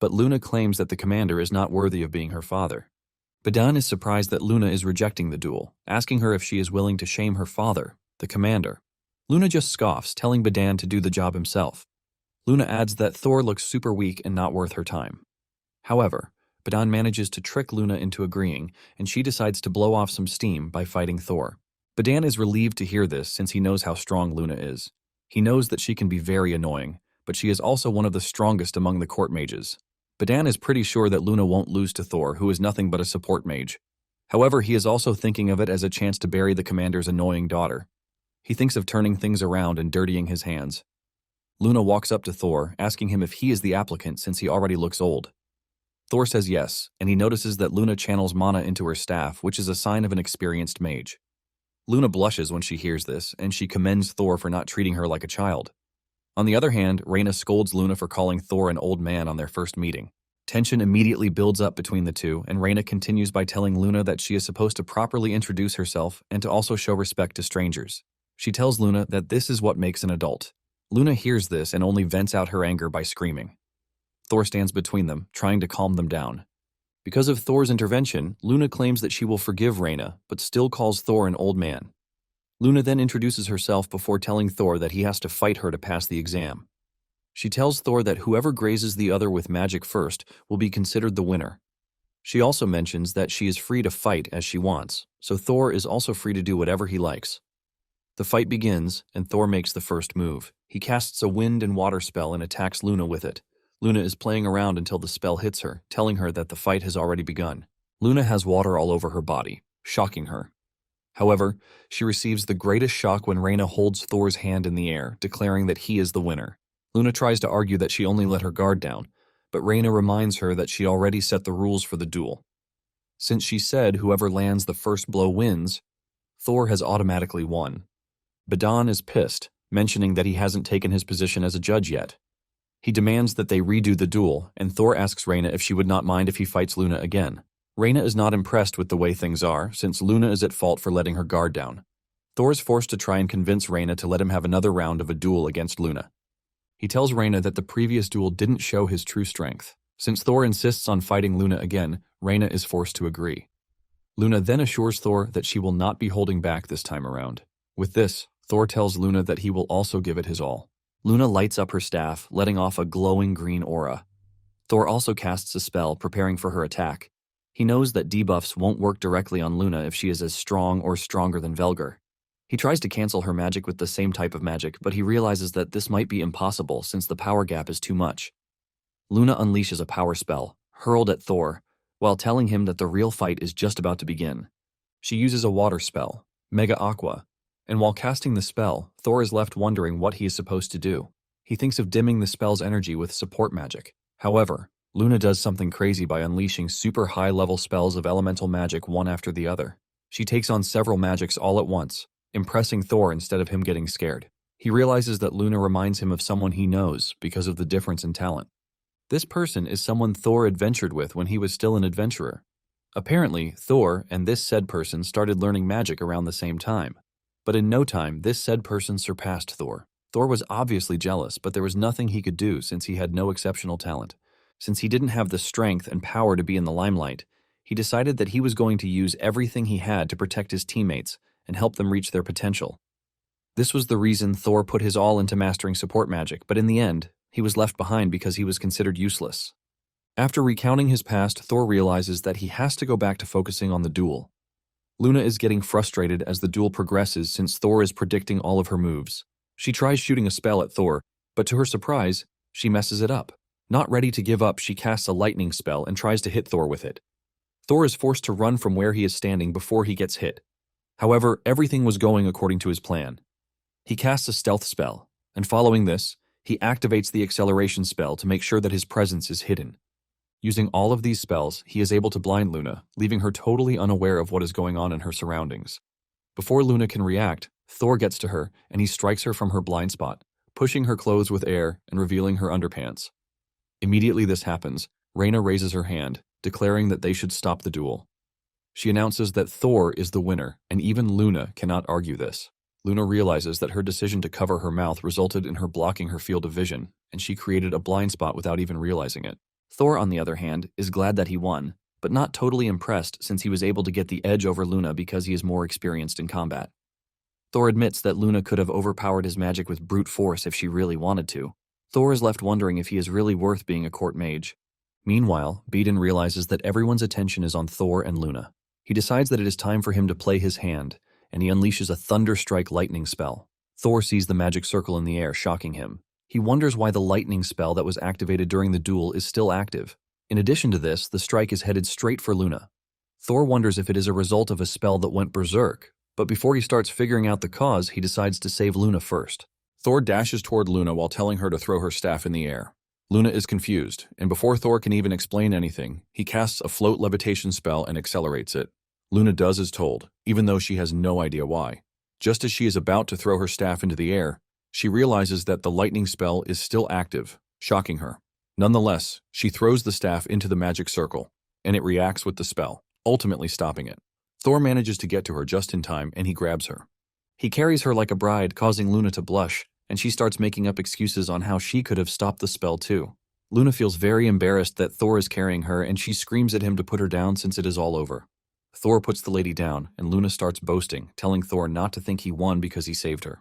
but Luna claims that the commander is not worthy of being her father. Badan is surprised that Luna is rejecting the duel, asking her if she is willing to shame her father, the commander. Luna just scoffs, telling Badan to do the job himself. Luna adds that Thor looks super weak and not worth her time. However, Badan manages to trick Luna into agreeing, and she decides to blow off some steam by fighting Thor. Badan is relieved to hear this since he knows how strong Luna is. He knows that she can be very annoying, but she is also one of the strongest among the court mages. Badan is pretty sure that Luna won't lose to Thor, who is nothing but a support mage. However, he is also thinking of it as a chance to bury the commander's annoying daughter. He thinks of turning things around and dirtying his hands. Luna walks up to Thor, asking him if he is the applicant since he already looks old. Thor says yes, and he notices that Luna channels mana into her staff, which is a sign of an experienced mage. Luna blushes when she hears this, and she commends Thor for not treating her like a child. On the other hand, Reyna scolds Luna for calling Thor an old man on their first meeting. Tension immediately builds up between the two, and Reyna continues by telling Luna that she is supposed to properly introduce herself and to also show respect to strangers. She tells Luna that this is what makes an adult. Luna hears this and only vents out her anger by screaming. Thor stands between them, trying to calm them down. Because of Thor's intervention, Luna claims that she will forgive Reyna, but still calls Thor an old man. Luna then introduces herself before telling Thor that he has to fight her to pass the exam. She tells Thor that whoever grazes the other with magic first will be considered the winner. She also mentions that she is free to fight as she wants, so Thor is also free to do whatever he likes. The fight begins, and Thor makes the first move. He casts a wind and water spell and attacks Luna with it. Luna is playing around until the spell hits her, telling her that the fight has already begun. Luna has water all over her body, shocking her. However, she receives the greatest shock when Reyna holds Thor's hand in the air, declaring that he is the winner. Luna tries to argue that she only let her guard down, but Reyna reminds her that she already set the rules for the duel. Since she said whoever lands the first blow wins, Thor has automatically won. Badan is pissed, mentioning that he hasn't taken his position as a judge yet. He demands that they redo the duel, and Thor asks Reyna if she would not mind if he fights Luna again. Reyna is not impressed with the way things are, since Luna is at fault for letting her guard down. Thor is forced to try and convince Reyna to let him have another round of a duel against Luna. He tells Reyna that the previous duel didn't show his true strength. Since Thor insists on fighting Luna again, Reyna is forced to agree. Luna then assures Thor that she will not be holding back this time around. With this, Thor tells Luna that he will also give it his all. Luna lights up her staff, letting off a glowing green aura. Thor also casts a spell, preparing for her attack. He knows that debuffs won't work directly on Luna if she is as strong or stronger than Velgar. He tries to cancel her magic with the same type of magic, but he realizes that this might be impossible since the power gap is too much. Luna unleashes a power spell, hurled at Thor, while telling him that the real fight is just about to begin. She uses a water spell, Mega Aqua, and while casting the spell, Thor is left wondering what he is supposed to do. He thinks of dimming the spell's energy with support magic. However, Luna does something crazy by unleashing super high-level spells of elemental magic one after the other. She takes on several magics all at once, impressing Thor instead of him getting scared. He realizes that Luna reminds him of someone he knows because of the difference in talent. This person is someone Thor adventured with when he was still an adventurer. Apparently, Thor and this said person started learning magic around the same time. But in no time, this said person surpassed Thor. Thor was obviously jealous, but there was nothing he could do since he had no exceptional talent. Since he didn't have the strength and power to be in the limelight, he decided that he was going to use everything he had to protect his teammates and help them reach their potential. This was the reason Thor put his all into mastering support magic, but in the end, he was left behind because he was considered useless. After recounting his past, Thor realizes that he has to go back to focusing on the duel. Luna is getting frustrated as the duel progresses since Thor is predicting all of her moves. She tries shooting a spell at Thor, but to her surprise, she messes it up. Not ready to give up, she casts a lightning spell and tries to hit Thor with it. Thor is forced to run from where he is standing before he gets hit. However, everything was going according to his plan. He casts a stealth spell, and following this, he activates the acceleration spell to make sure that his presence is hidden. Using all of these spells, he is able to blind Luna, leaving her totally unaware of what is going on in her surroundings. Before Luna can react, Thor gets to her and he strikes her from her blind spot, pushing her clothes with air and revealing her underpants. Immediately this happens, Reyna raises her hand, declaring that they should stop the duel. She announces that Thor is the winner, and even Luna cannot argue this. Luna realizes that her decision to cover her mouth resulted in her blocking her field of vision, and she created a blind spot without even realizing it. Thor, on the other hand, is glad that he won, but not totally impressed since he was able to get the edge over Luna because he is more experienced in combat. Thor admits that Luna could have overpowered his magic with brute force if she really wanted to. Thor is left wondering if he is really worth being a court mage. Meanwhile, Beedon realizes that everyone's attention is on Thor and Luna. He decides that it is time for him to play his hand, and he unleashes a Thunderstrike lightning spell. Thor sees the magic circle in the air, shocking him. He wonders why the lightning spell that was activated during the duel is still active. In addition to this, the strike is headed straight for Luna. Thor wonders if it is a result of a spell that went berserk, but before he starts figuring out the cause, he decides to save Luna first. Thor dashes toward Luna while telling her to throw her staff in the air. Luna is confused, and before Thor can even explain anything, he casts a float levitation spell and accelerates it. Luna does as told, even though she has no idea why. Just as she is about to throw her staff into the air, she realizes that the lightning spell is still active, shocking her. Nonetheless, she throws the staff into the magic circle, and it reacts with the spell, ultimately stopping it. Thor manages to get to her just in time, and he grabs her. He carries her like a bride, causing Luna to blush, and she starts making up excuses on how she could have stopped the spell too. Luna feels very embarrassed that Thor is carrying her, and she screams at him to put her down since it is all over. Thor puts the lady down, and Luna starts boasting, telling Thor not to think he won because he saved her.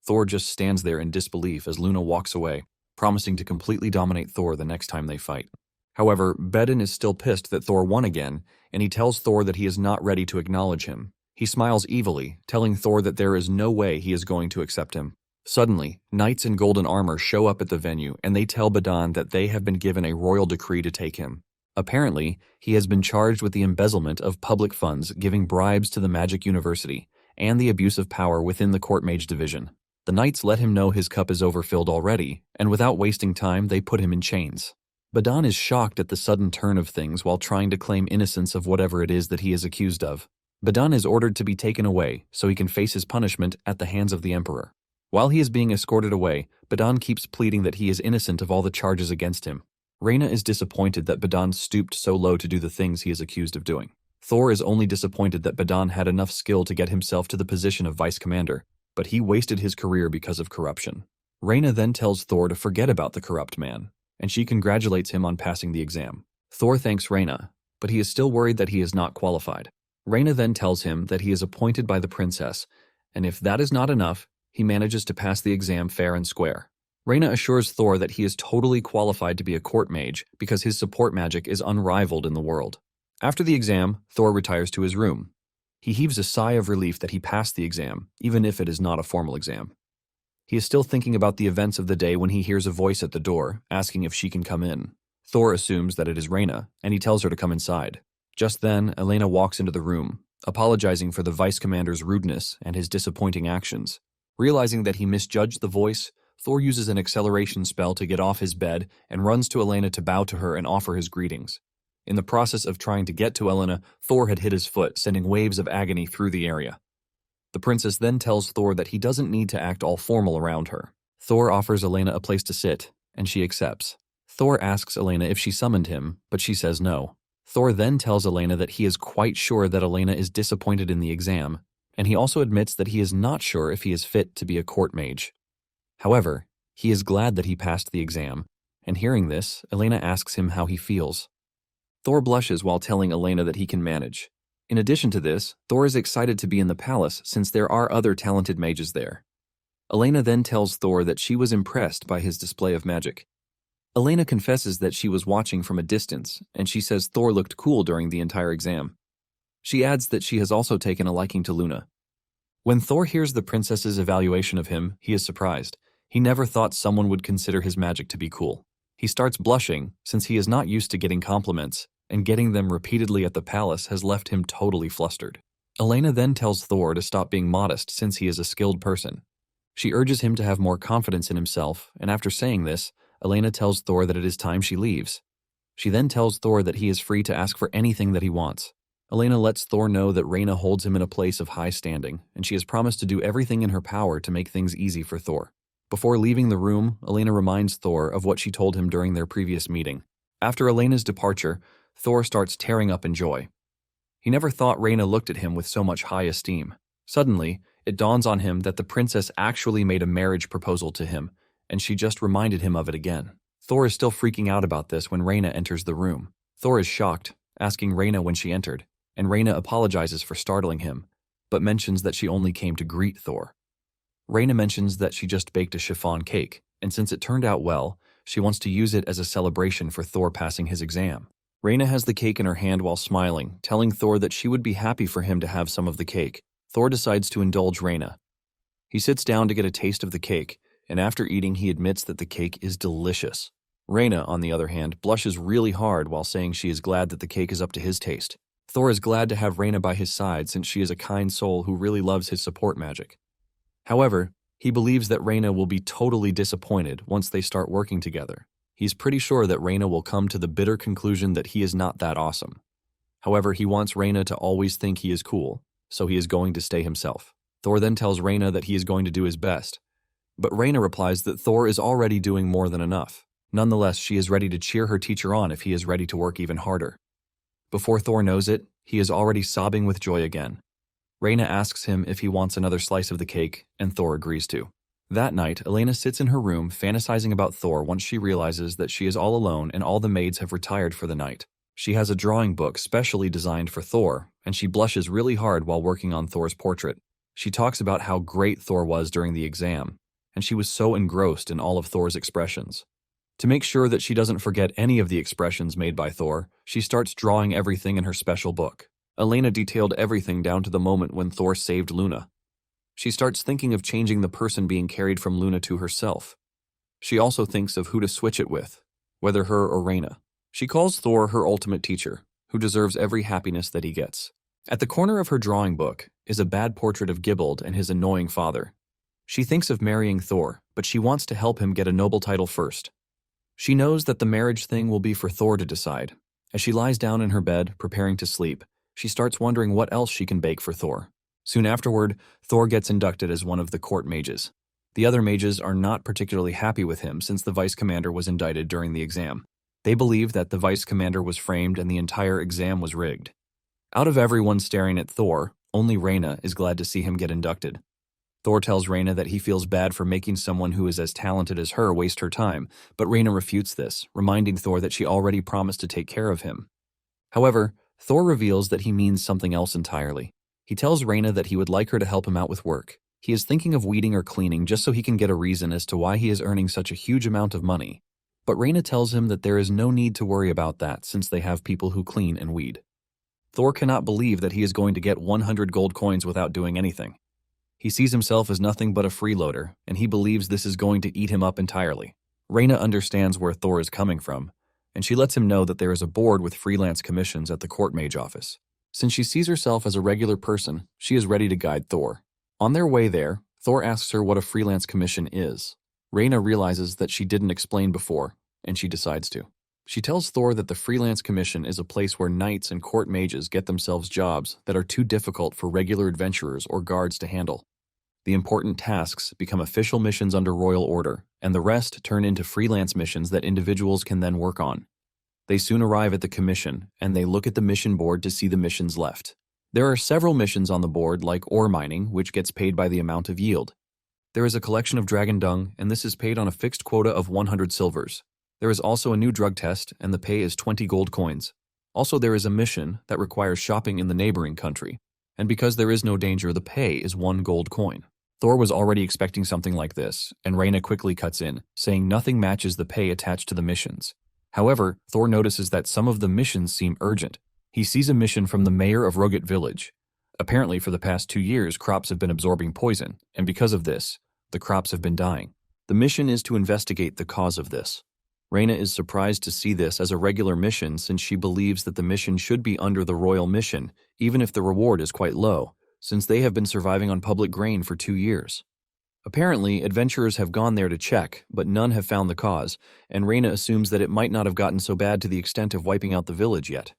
Thor just stands there in disbelief as Luna walks away, promising to completely dominate Thor the next time they fight. However, Beedon is still pissed that Thor won again, and he tells Thor that he is not ready to acknowledge him. He smiles evilly, telling Thor that there is no way he is going to accept him. Suddenly, knights in golden armor show up at the venue, and they tell Beedon that they have been given a royal decree to take him. Apparently, he has been charged with the embezzlement of public funds, giving bribes to the Magic University, and the abuse of power within the Court Mage Division. The knights let him know his cup is overfilled already, and without wasting time, they put him in chains. Beedon is shocked at the sudden turn of things while trying to claim innocence of whatever it is that he is accused of. Beedon is ordered to be taken away so he can face his punishment at the hands of the Emperor. While he is being escorted away, Beedon keeps pleading that he is innocent of all the charges against him. Reyna is disappointed that Badan stooped so low to do the things he is accused of doing. Thor is only disappointed that Badan had enough skill to get himself to the position of vice commander, but he wasted his career because of corruption. Reyna then tells Thor to forget about the corrupt man, and she congratulates him on passing the exam. Thor thanks Reyna, but he is still worried that he is not qualified. Reyna then tells him that he is appointed by the princess, and if that is not enough, he manages to pass the exam fair and square. Reyna assures Thor that he is totally qualified to be a court mage because his support magic is unrivaled in the world. After the exam, Thor retires to his room. He heaves a sigh of relief that he passed the exam, even if it is not a formal exam. He is still thinking about the events of the day when he hears a voice at the door, asking if she can come in. Thor assumes that it is Reyna, and he tells her to come inside. Just then, Elena walks into the room, apologizing for the vice commander's rudeness and his disappointing actions. Realizing that he misjudged the voice, Thor uses an acceleration spell to get off his bed and runs to Elena to bow to her and offer his greetings. In the process of trying to get to Elena, Thor had hit his foot, sending waves of agony through the area. The princess then tells Thor that he doesn't need to act all formal around her. Thor offers Elena a place to sit, and she accepts. Thor asks Elena if she summoned him, but she says no. Thor then tells Elena that he is quite sure that Elena is disappointed in the exam, and he also admits that he is not sure if he is fit to be a court mage. However, he is glad that he passed the exam, and hearing this, Elena asks him how he feels. Thor blushes while telling Elena that he can manage. In addition to this, Thor is excited to be in the palace since there are other talented mages there. Elena then tells Thor that she was impressed by his display of magic. Elena confesses that she was watching from a distance, and she says Thor looked cool during the entire exam. She adds that she has also taken a liking to Luna. When Thor hears the princess's evaluation of him, he is surprised. He never thought someone would consider his magic to be cool. He starts blushing since he is not used to getting compliments, and getting them repeatedly at the palace has left him totally flustered. Elena then tells Thor to stop being modest since he is a skilled person. She urges him to have more confidence in himself, and after saying this, Elena tells Thor that it is time she leaves. She then tells Thor that he is free to ask for anything that he wants. Elena lets Thor know that Reyna holds him in a place of high standing, and she has promised to do everything in her power to make things easy for Thor. Before leaving the room, Elena reminds Thor of what she told him during their previous meeting. After Elena's departure, Thor starts tearing up in joy. He never thought Reyna looked at him with so much high esteem. Suddenly, it dawns on him that the princess actually made a marriage proposal to him, and she just reminded him of it again. Thor is still freaking out about this when Reyna enters the room. Thor is shocked, asking Reyna when she entered, and Reyna apologizes for startling him, but mentions that she only came to greet Thor. Reyna mentions that she just baked a chiffon cake, and since it turned out well, she wants to use it as a celebration for Thor passing his exam. Reyna has the cake in her hand while smiling, telling Thor that she would be happy for him to have some of the cake. Thor decides to indulge Reyna. He sits down to get a taste of the cake, and after eating he admits that the cake is delicious. Reyna, on the other hand, blushes really hard while saying she is glad that the cake is up to his taste. Thor is glad to have Reyna by his side since she is a kind soul who really loves his support magic. However, he believes that Reyna will be totally disappointed once they start working together. He's pretty sure that Reyna will come to the bitter conclusion that he is not that awesome. However, he wants Reyna to always think he is cool, so he is going to stay himself. Thor then tells Reyna that he is going to do his best, but Reyna replies that Thor is already doing more than enough. Nonetheless, she is ready to cheer her teacher on if he is ready to work even harder. Before Thor knows it, he is already sobbing with joy again. Reyna asks him if he wants another slice of the cake, and Thor agrees to. That night, Elena sits in her room fantasizing about Thor once she realizes that she is all alone and all the maids have retired for the night. She has a drawing book specially designed for Thor, and she blushes really hard while working on Thor's portrait. She talks about how great Thor was during the exam, and she was so engrossed in all of Thor's expressions. To make sure that she doesn't forget any of the expressions made by Thor, she starts drawing everything in her special book. Elena detailed everything down to the moment when Thor saved Luna. She starts thinking of changing the person being carried from Luna to herself. She also thinks of who to switch it with, whether her or Reyna. She calls Thor her ultimate teacher, who deserves every happiness that he gets. At the corner of her drawing book is a bad portrait of Gibald and his annoying father. She thinks of marrying Thor, but she wants to help him get a noble title first. She knows that the marriage thing will be for Thor to decide. As she lies down in her bed, preparing to sleep, she starts wondering what else she can bake for Thor. Soon afterward, Thor gets inducted as one of the court mages. The other mages are not particularly happy with him since the vice commander was indicted during the exam. They believe that the vice commander was framed and the entire exam was rigged. Out of everyone staring at Thor, only Reyna is glad to see him get inducted. Thor tells Reyna that he feels bad for making someone who is as talented as her waste her time, but Reyna refutes this, reminding Thor that she already promised to take care of him. However, Thor reveals that he means something else entirely. He tells Reyna that he would like her to help him out with work. He is thinking of weeding or cleaning just so he can get a reason as to why he is earning such a huge amount of money. But Reyna tells him that there is no need to worry about that since they have people who clean and weed. Thor cannot believe that he is going to get 100 gold coins without doing anything. He sees himself as nothing but a freeloader, and he believes this is going to eat him up entirely. Reyna understands where Thor is coming from, and she lets him know that there is a board with freelance commissions at the court mage office. Since she sees herself as a regular person, she is ready to guide Thor. On their way there, Thor asks her what a freelance commission is. Reyna realizes that she didn't explain before, and she decides to. She tells Thor that the freelance commission is a place where knights and court mages get themselves jobs that are too difficult for regular adventurers or guards to handle. The important tasks become official missions under royal order, and the rest turn into freelance missions that individuals can then work on. They soon arrive at the commission, and they look at the mission board to see the missions left. There are several missions on the board like ore mining, which gets paid by the amount of yield. There is a collection of dragon dung, and this is paid on a fixed quota of 100 silvers. There is also a new drug test, and the pay is 20 gold coins. Also, there is a mission that requires shopping in the neighboring country, and because there is no danger, the pay is 1 gold coin. Thor was already expecting something like this, and Reyna quickly cuts in, saying nothing matches the pay attached to the missions. However, Thor notices that some of the missions seem urgent. He sees a mission from the mayor of Roget village. Apparently, for the past 2 years, crops have been absorbing poison, and because of this, the crops have been dying. The mission is to investigate the cause of this. Reyna is surprised to see this as a regular mission since she believes that the mission should be under the royal mission, even if the reward is quite low, since they have been surviving on public grain for 2 years. Apparently, adventurers have gone there to check, but none have found the cause, and Reyna assumes that it might not have gotten so bad to the extent of wiping out the village yet.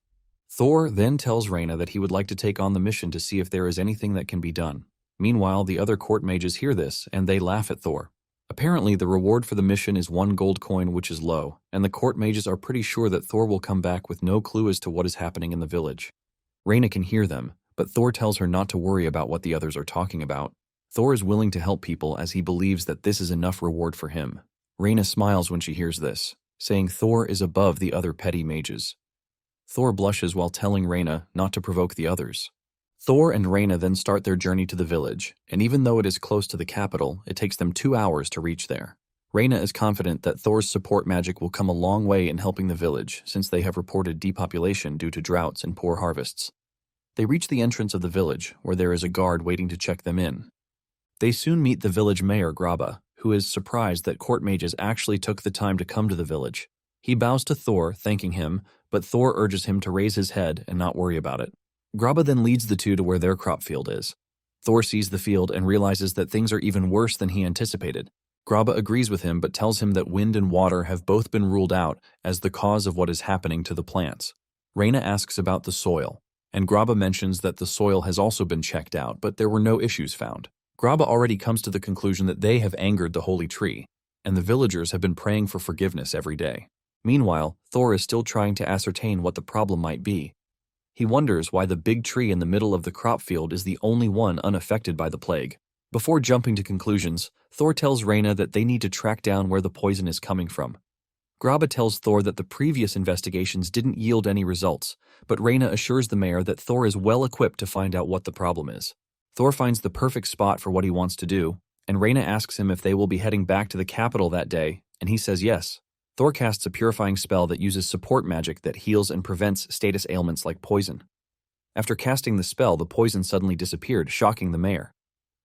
Thor then tells Reyna that he would like to take on the mission to see if there is anything that can be done. Meanwhile, the other court mages hear this, and they laugh at Thor. Apparently, the reward for the mission is 1 gold coin, which is low, and the court mages are pretty sure that Thor will come back with no clue as to what is happening in the village. Reyna can hear them, but Thor tells her not to worry about what the others are talking about. Thor is willing to help people as he believes that this is enough reward for him. Reyna smiles when she hears this, saying Thor is above the other petty mages. Thor blushes while telling Reyna not to provoke the others. Thor and Reyna then start their journey to the village, and even though it is close to the capital, it takes them 2 hours to reach there. Reyna is confident that Thor's support magic will come a long way in helping the village, since they have reported depopulation due to droughts and poor harvests. They reach the entrance of the village, where there is a guard waiting to check them in. They soon meet the village mayor, Graba, who is surprised that court mages actually took the time to come to the village. He bows to Thor, thanking him, but Thor urges him to raise his head and not worry about it. Graba then leads the two to where their crop field is. Thor sees the field and realizes that things are even worse than he anticipated. Graba agrees with him but tells him that wind and water have both been ruled out as the cause of what is happening to the plants. Reyna asks about the soil, and Graba mentions that the soil has also been checked out, but there were no issues found. Graba already comes to the conclusion that they have angered the holy tree, and the villagers have been praying for forgiveness every day. Meanwhile, Thor is still trying to ascertain what the problem might be. He wonders why the big tree in the middle of the crop field is the only one unaffected by the plague. Before jumping to conclusions, Thor tells Reyna that they need to track down where the poison is coming from. Graba tells Thor that the previous investigations didn't yield any results, but Reyna assures the mayor that Thor is well equipped to find out what the problem is. Thor finds the perfect spot for what he wants to do, and Reyna asks him if they will be heading back to the capital that day, and he says yes. Thor casts a purifying spell that uses support magic that heals and prevents status ailments like poison. After casting the spell, the poison suddenly disappeared, shocking the mayor.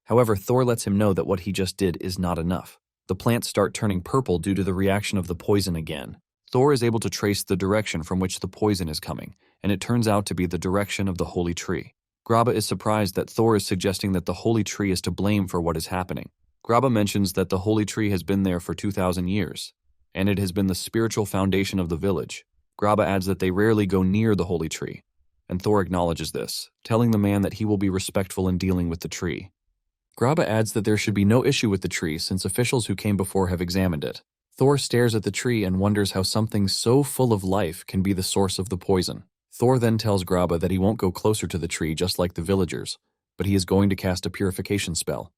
However, Thor lets him know that what he just did is not enough. The plants start turning purple due to the reaction of the poison again. Thor is able to trace the direction from which the poison is coming, and it turns out to be the direction of the holy tree. Graba is surprised that Thor is suggesting that the holy tree is to blame for what is happening. Graba mentions that the holy tree has been there for 2,000 years, and it has been the spiritual foundation of the village. Graba adds that they rarely go near the holy tree, and Thor acknowledges this, telling the man that he will be respectful in dealing with the tree. Graba adds that there should be no issue with the tree since officials who came before have examined it. Thor stares at the tree and wonders how something so full of life can be the source of the poison. Thor then tells Graba that he won't go closer to the tree just like the villagers, but he is going to cast a purification spell.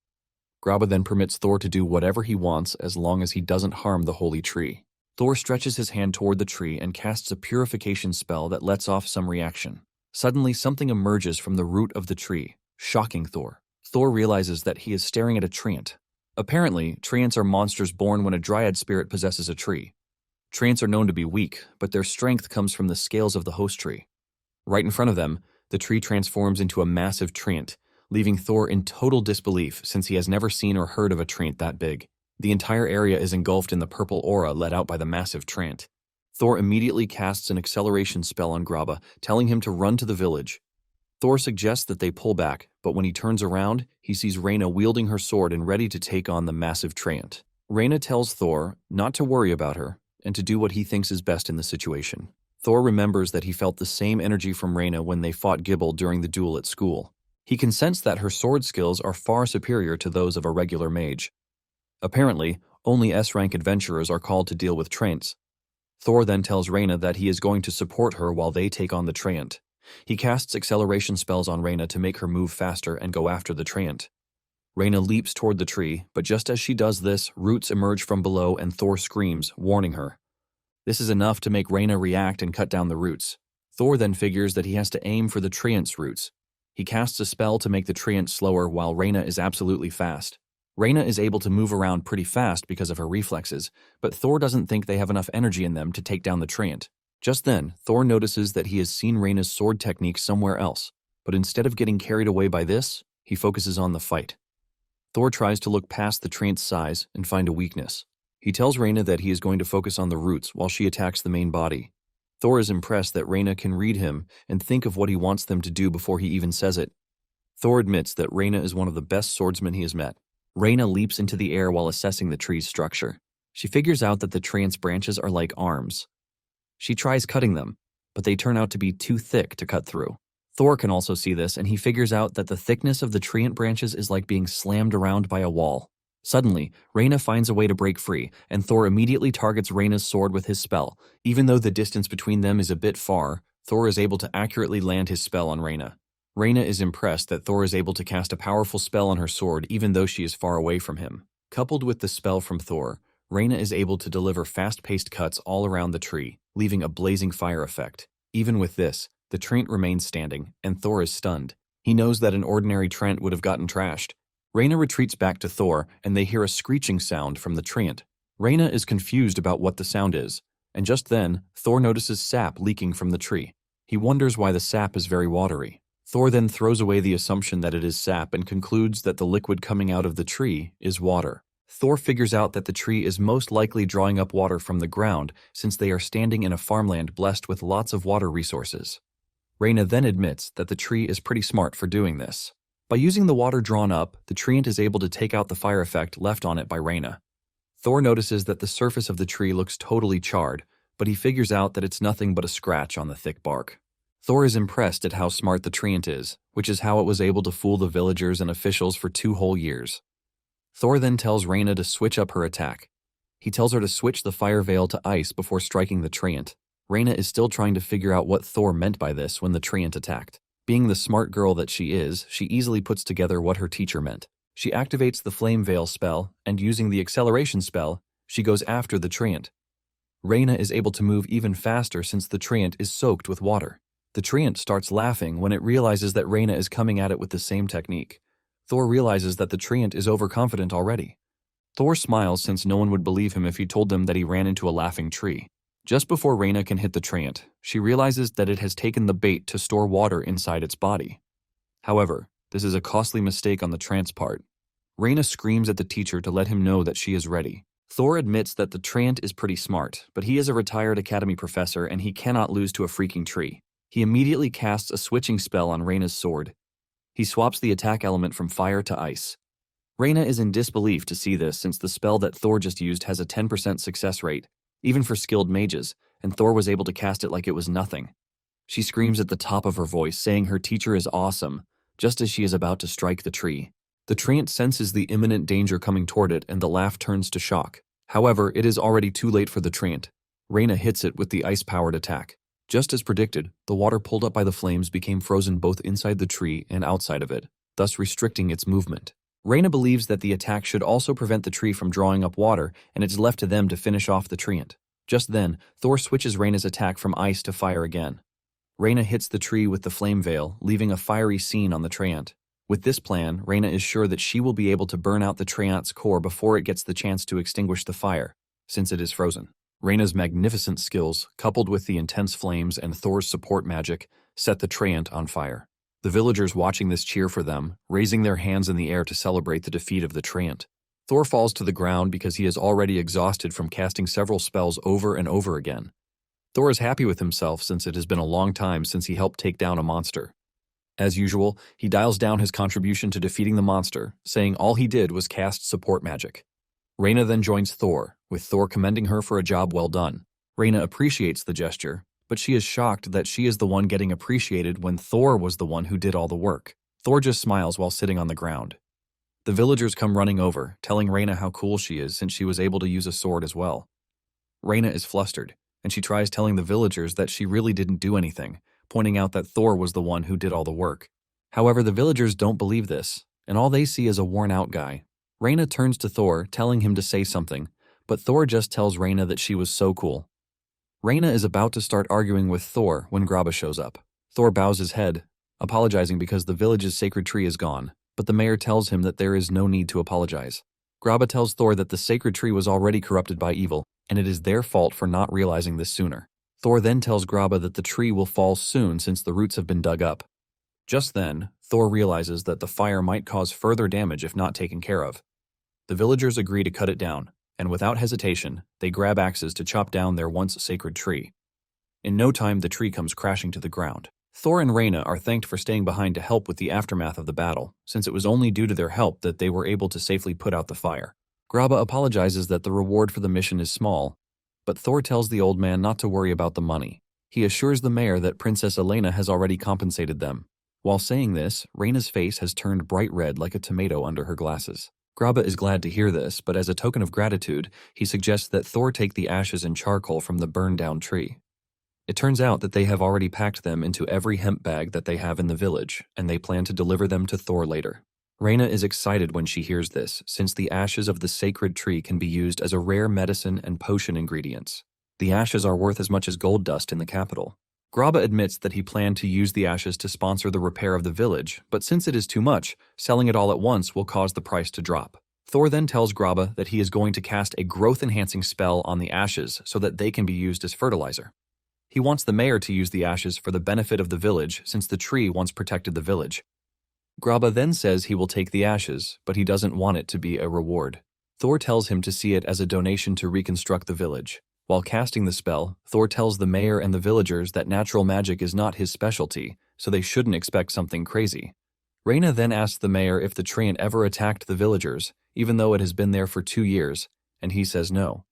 Graba then permits Thor to do whatever he wants as long as he doesn't harm the holy tree. Thor stretches his hand toward the tree and casts a purification spell that lets off some reaction. Suddenly, something emerges from the root of the tree, shocking Thor. Thor realizes that he is staring at a treant. Apparently, treants are monsters born when a dryad spirit possesses a tree. Treants are known to be weak, but their strength comes from the scales of the host tree. Right in front of them, the tree transforms into a massive treant, leaving Thor in total disbelief since he has never seen or heard of a treant that big. The entire area is engulfed in the purple aura let out by the massive treant. Thor immediately casts an acceleration spell on Graba, telling him to run to the village. Thor suggests that they pull back, but when he turns around, he sees Reyna wielding her sword and ready to take on the massive treant. Reyna tells Thor not to worry about her and to do what he thinks is best in the situation. Thor remembers that he felt the same energy from Reyna when they fought Gibble during the duel at school. He can sense that her sword skills are far superior to those of a regular mage. Apparently, only S-rank adventurers are called to deal with treants. Thor then tells Reyna that he is going to support her while they take on the treant. He casts acceleration spells on Reyna to make her move faster and go after the treant. Reyna leaps toward the tree, but just as she does this, roots emerge from below and Thor screams, warning her. This is enough to make Reyna react and cut down the roots. Thor then figures that he has to aim for the treant's roots. He casts a spell to make the treant slower while Reyna is absolutely fast. Reyna is able to move around pretty fast because of her reflexes, but Thor doesn't think they have enough energy in them to take down the treant. Just then, Thor notices that he has seen Reyna's sword technique somewhere else, but instead of getting carried away by this, he focuses on the fight. Thor tries to look past the treant's size and find a weakness. He tells Reyna that he is going to focus on the roots while she attacks the main body. Thor is impressed that Reyna can read him and think of what he wants them to do before he even says it. Thor admits that Reyna is one of the best swordsmen he has met. Reyna leaps into the air while assessing the tree's structure. She figures out that the treant's branches are like arms. She tries cutting them, but they turn out to be too thick to cut through. Thor can also see this, and he figures out that the thickness of the treant branches is like being slammed around by a wall. Suddenly, Reyna finds a way to break free, and Thor immediately targets Reyna's sword with his spell. Even though the distance between them is a bit far, Thor is able to accurately land his spell on Reyna. Reyna is impressed that Thor is able to cast a powerful spell on her sword even though she is far away from him. Coupled with the spell from Thor, Reyna is able to deliver fast-paced cuts all around the tree, leaving a blazing fire effect. Even with this, the treant remains standing, and Thor is stunned. He knows that an ordinary treant would have gotten trashed. Reyna retreats back to Thor, and they hear a screeching sound from the treant. Reyna is confused about what the sound is, and just then, Thor notices sap leaking from the tree. He wonders why the sap is very watery. Thor then throws away the assumption that it is sap and concludes that the liquid coming out of the tree is water. Thor figures out that the tree is most likely drawing up water from the ground since they are standing in a farmland blessed with lots of water resources. Reyna then admits that the tree is pretty smart for doing this. By using the water drawn up, the treant is able to take out the fire effect left on it by Reyna. Thor notices that the surface of the tree looks totally charred, but he figures out that it's nothing but a scratch on the thick bark. Thor is impressed at how smart the treant is, which is how it was able to fool the villagers and officials for 2 whole years. Thor then tells Reyna to switch up her attack. He tells her to switch the fire veil to ice before striking the treant. Reyna is still trying to figure out what Thor meant by this when the treant attacked. Being the smart girl that she is, she easily puts together what her teacher meant. She activates the flame veil spell, and using the acceleration spell, she goes after the treant. Reyna is able to move even faster since the treant is soaked with water. The treant starts laughing when it realizes that Reyna is coming at it with the same technique. Thor realizes that the treant is overconfident already. Thor smiles since no one would believe him if he told them that he ran into a laughing tree. Just before Reyna can hit the treant, she realizes that it has taken the bait to store water inside its body. However, this is a costly mistake on the treant's part. Reyna screams at the teacher to let him know that she is ready. Thor admits that the treant is pretty smart, but he is a retired academy professor and he cannot lose to a freaking tree. He immediately casts a switching spell on Reyna's sword. He swaps the attack element from fire to ice. Reyna is in disbelief to see this since the spell that Thor just used has a 10% success rate, even for skilled mages, and Thor was able to cast it like it was nothing. She screams at the top of her voice, saying her teacher is awesome, just as she is about to strike the tree. The treant senses the imminent danger coming toward it and the laugh turns to shock. However, it is already too late for the treant. Reyna hits it with the ice-powered attack. Just as predicted, the water pulled up by the flames became frozen both inside the tree and outside of it, thus restricting its movement. Reyna believes that the attack should also prevent the tree from drawing up water, and it's left to them to finish off the treant. Just then, Thor switches Reyna's attack from ice to fire again. Reyna hits the tree with the flame veil, leaving a fiery scene on the treant. With this plan, Reyna is sure that she will be able to burn out the treant's core before it gets the chance to extinguish the fire, since it is frozen. Reyna's magnificent skills, coupled with the intense flames and Thor's support magic, set the treant on fire. The villagers watching this cheer for them, raising their hands in the air to celebrate the defeat of the treant. Thor falls to the ground because he is already exhausted from casting several spells over and over again. Thor is happy with himself since it has been a long time since he helped take down a monster. As usual, he dials down his contribution to defeating the monster, saying all he did was cast support magic. Reyna then joins Thor, with Thor commending her for a job well done. Reyna appreciates the gesture, but she is shocked that she is the one getting appreciated when Thor was the one who did all the work. Thor just smiles while sitting on the ground. The villagers come running over, telling Reyna how cool she is since she was able to use a sword as well. Reyna is flustered, and she tries telling the villagers that she really didn't do anything, pointing out that Thor was the one who did all the work. However, the villagers don't believe this, and all they see is a worn-out guy. Reyna turns to Thor, telling him to say something, but Thor just tells Reyna that she was so cool. Reyna is about to start arguing with Thor when Graba shows up. Thor bows his head, apologizing because the village's sacred tree is gone, but the mayor tells him that there is no need to apologize. Graba tells Thor that the sacred tree was already corrupted by evil, and it is their fault for not realizing this sooner. Thor then tells Graba that the tree will fall soon since the roots have been dug up. Just then, Thor realizes that the fire might cause further damage if not taken care of. The villagers agree to cut it down, and without hesitation, they grab axes to chop down their once sacred tree. In no time, the tree comes crashing to the ground. Thor and Reyna are thanked for staying behind to help with the aftermath of the battle, since it was only due to their help that they were able to safely put out the fire. Graba apologizes that the reward for the mission is small, but Thor tells the old man not to worry about the money. He assures the mayor that Princess Elena has already compensated them. While saying this, Reyna's face has turned bright red like a tomato under her glasses. Graba is glad to hear this, but as a token of gratitude, he suggests that Thor take the ashes and charcoal from the burned-down tree. It turns out that they have already packed them into every hemp bag that they have in the village, and they plan to deliver them to Thor later. Reyna is excited when she hears this, since the ashes of the sacred tree can be used as a rare medicine and potion ingredients. The ashes are worth as much as gold dust in the capital. Graba admits that he planned to use the ashes to sponsor the repair of the village, but since it is too much, selling it all at once will cause the price to drop. Thor then tells Graba that he is going to cast a growth-enhancing spell on the ashes so that they can be used as fertilizer. He wants the mayor to use the ashes for the benefit of the village since the tree once protected the village. Graba then says he will take the ashes, but he doesn't want it to be a reward. Thor tells him to see it as a donation to reconstruct the village. While casting the spell, Thor tells the mayor and the villagers that natural magic is not his specialty, so they shouldn't expect something crazy. Reyna then asks the mayor if the treant ever attacked the villagers, even though it has been there for 2 years, and he says no.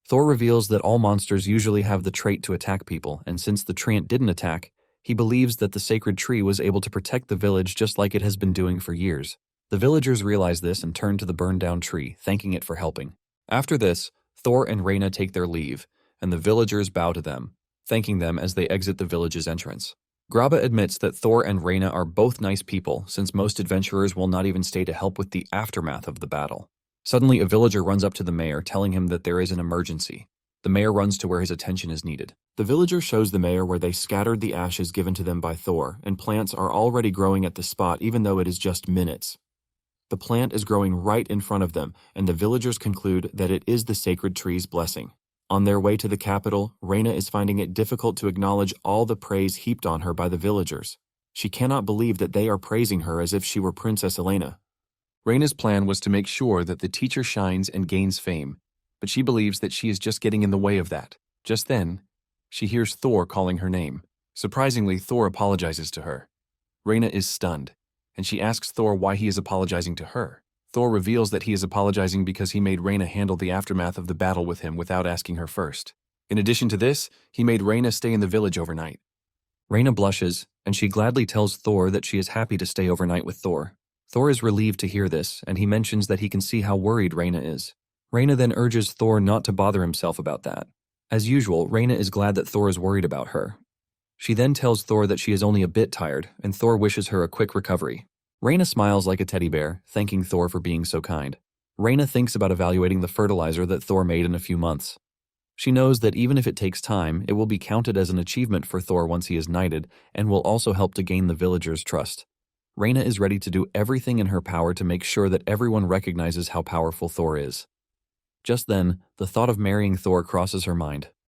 Thor reveals that all monsters usually have the trait to attack people, and since the treant didn't attack, he believes that the sacred tree was able to protect the village just like it has been doing for years. The villagers realize this and turn to the burned-down tree, thanking it for helping. After this, Thor and Reyna take their leave, and the villagers bow to them, thanking them as they exit the village's entrance. Graba admits that Thor and Reyna are both nice people since most adventurers will not even stay to help with the aftermath of the battle. Suddenly, a villager runs up to the mayor telling him that there is an emergency. The mayor runs to where his attention is needed. The villager shows the mayor where they scattered the ashes given to them by Thor, and plants are already growing at the spot even though it is just minutes. The plant is growing right in front of them, and the villagers conclude that it is the sacred tree's blessing. On their way to the capital, Reyna is finding it difficult to acknowledge all the praise heaped on her by the villagers. She cannot believe that they are praising her as if she were Princess Elena. Reyna's plan was to make sure that the teacher shines and gains fame, but she believes that she is just getting in the way of that. Just then, she hears Thor calling her name. Surprisingly, Thor apologizes to her. Reyna is stunned, and she asks Thor why he is apologizing to her. Thor reveals that he is apologizing because he made Reyna handle the aftermath of the battle with him without asking her first. In addition to this, he made Reyna stay in the village overnight. Reyna blushes, and she gladly tells Thor that she is happy to stay overnight with Thor. Thor is relieved to hear this, and he mentions that he can see how worried Reyna is. Reyna then urges Thor not to bother himself about that. As usual, Reyna is glad that Thor is worried about her. She then tells Thor that she is only a bit tired, and Thor wishes her a quick recovery. Reyna smiles like a teddy bear, thanking Thor for being so kind. Reyna thinks about evaluating the fertilizer that Thor made in a few months. She knows that even if it takes time, it will be counted as an achievement for Thor once he is knighted and will also help to gain the villagers' trust. Reyna is ready to do everything in her power to make sure that everyone recognizes how powerful Thor is. Just then, the thought of marrying Thor crosses her mind.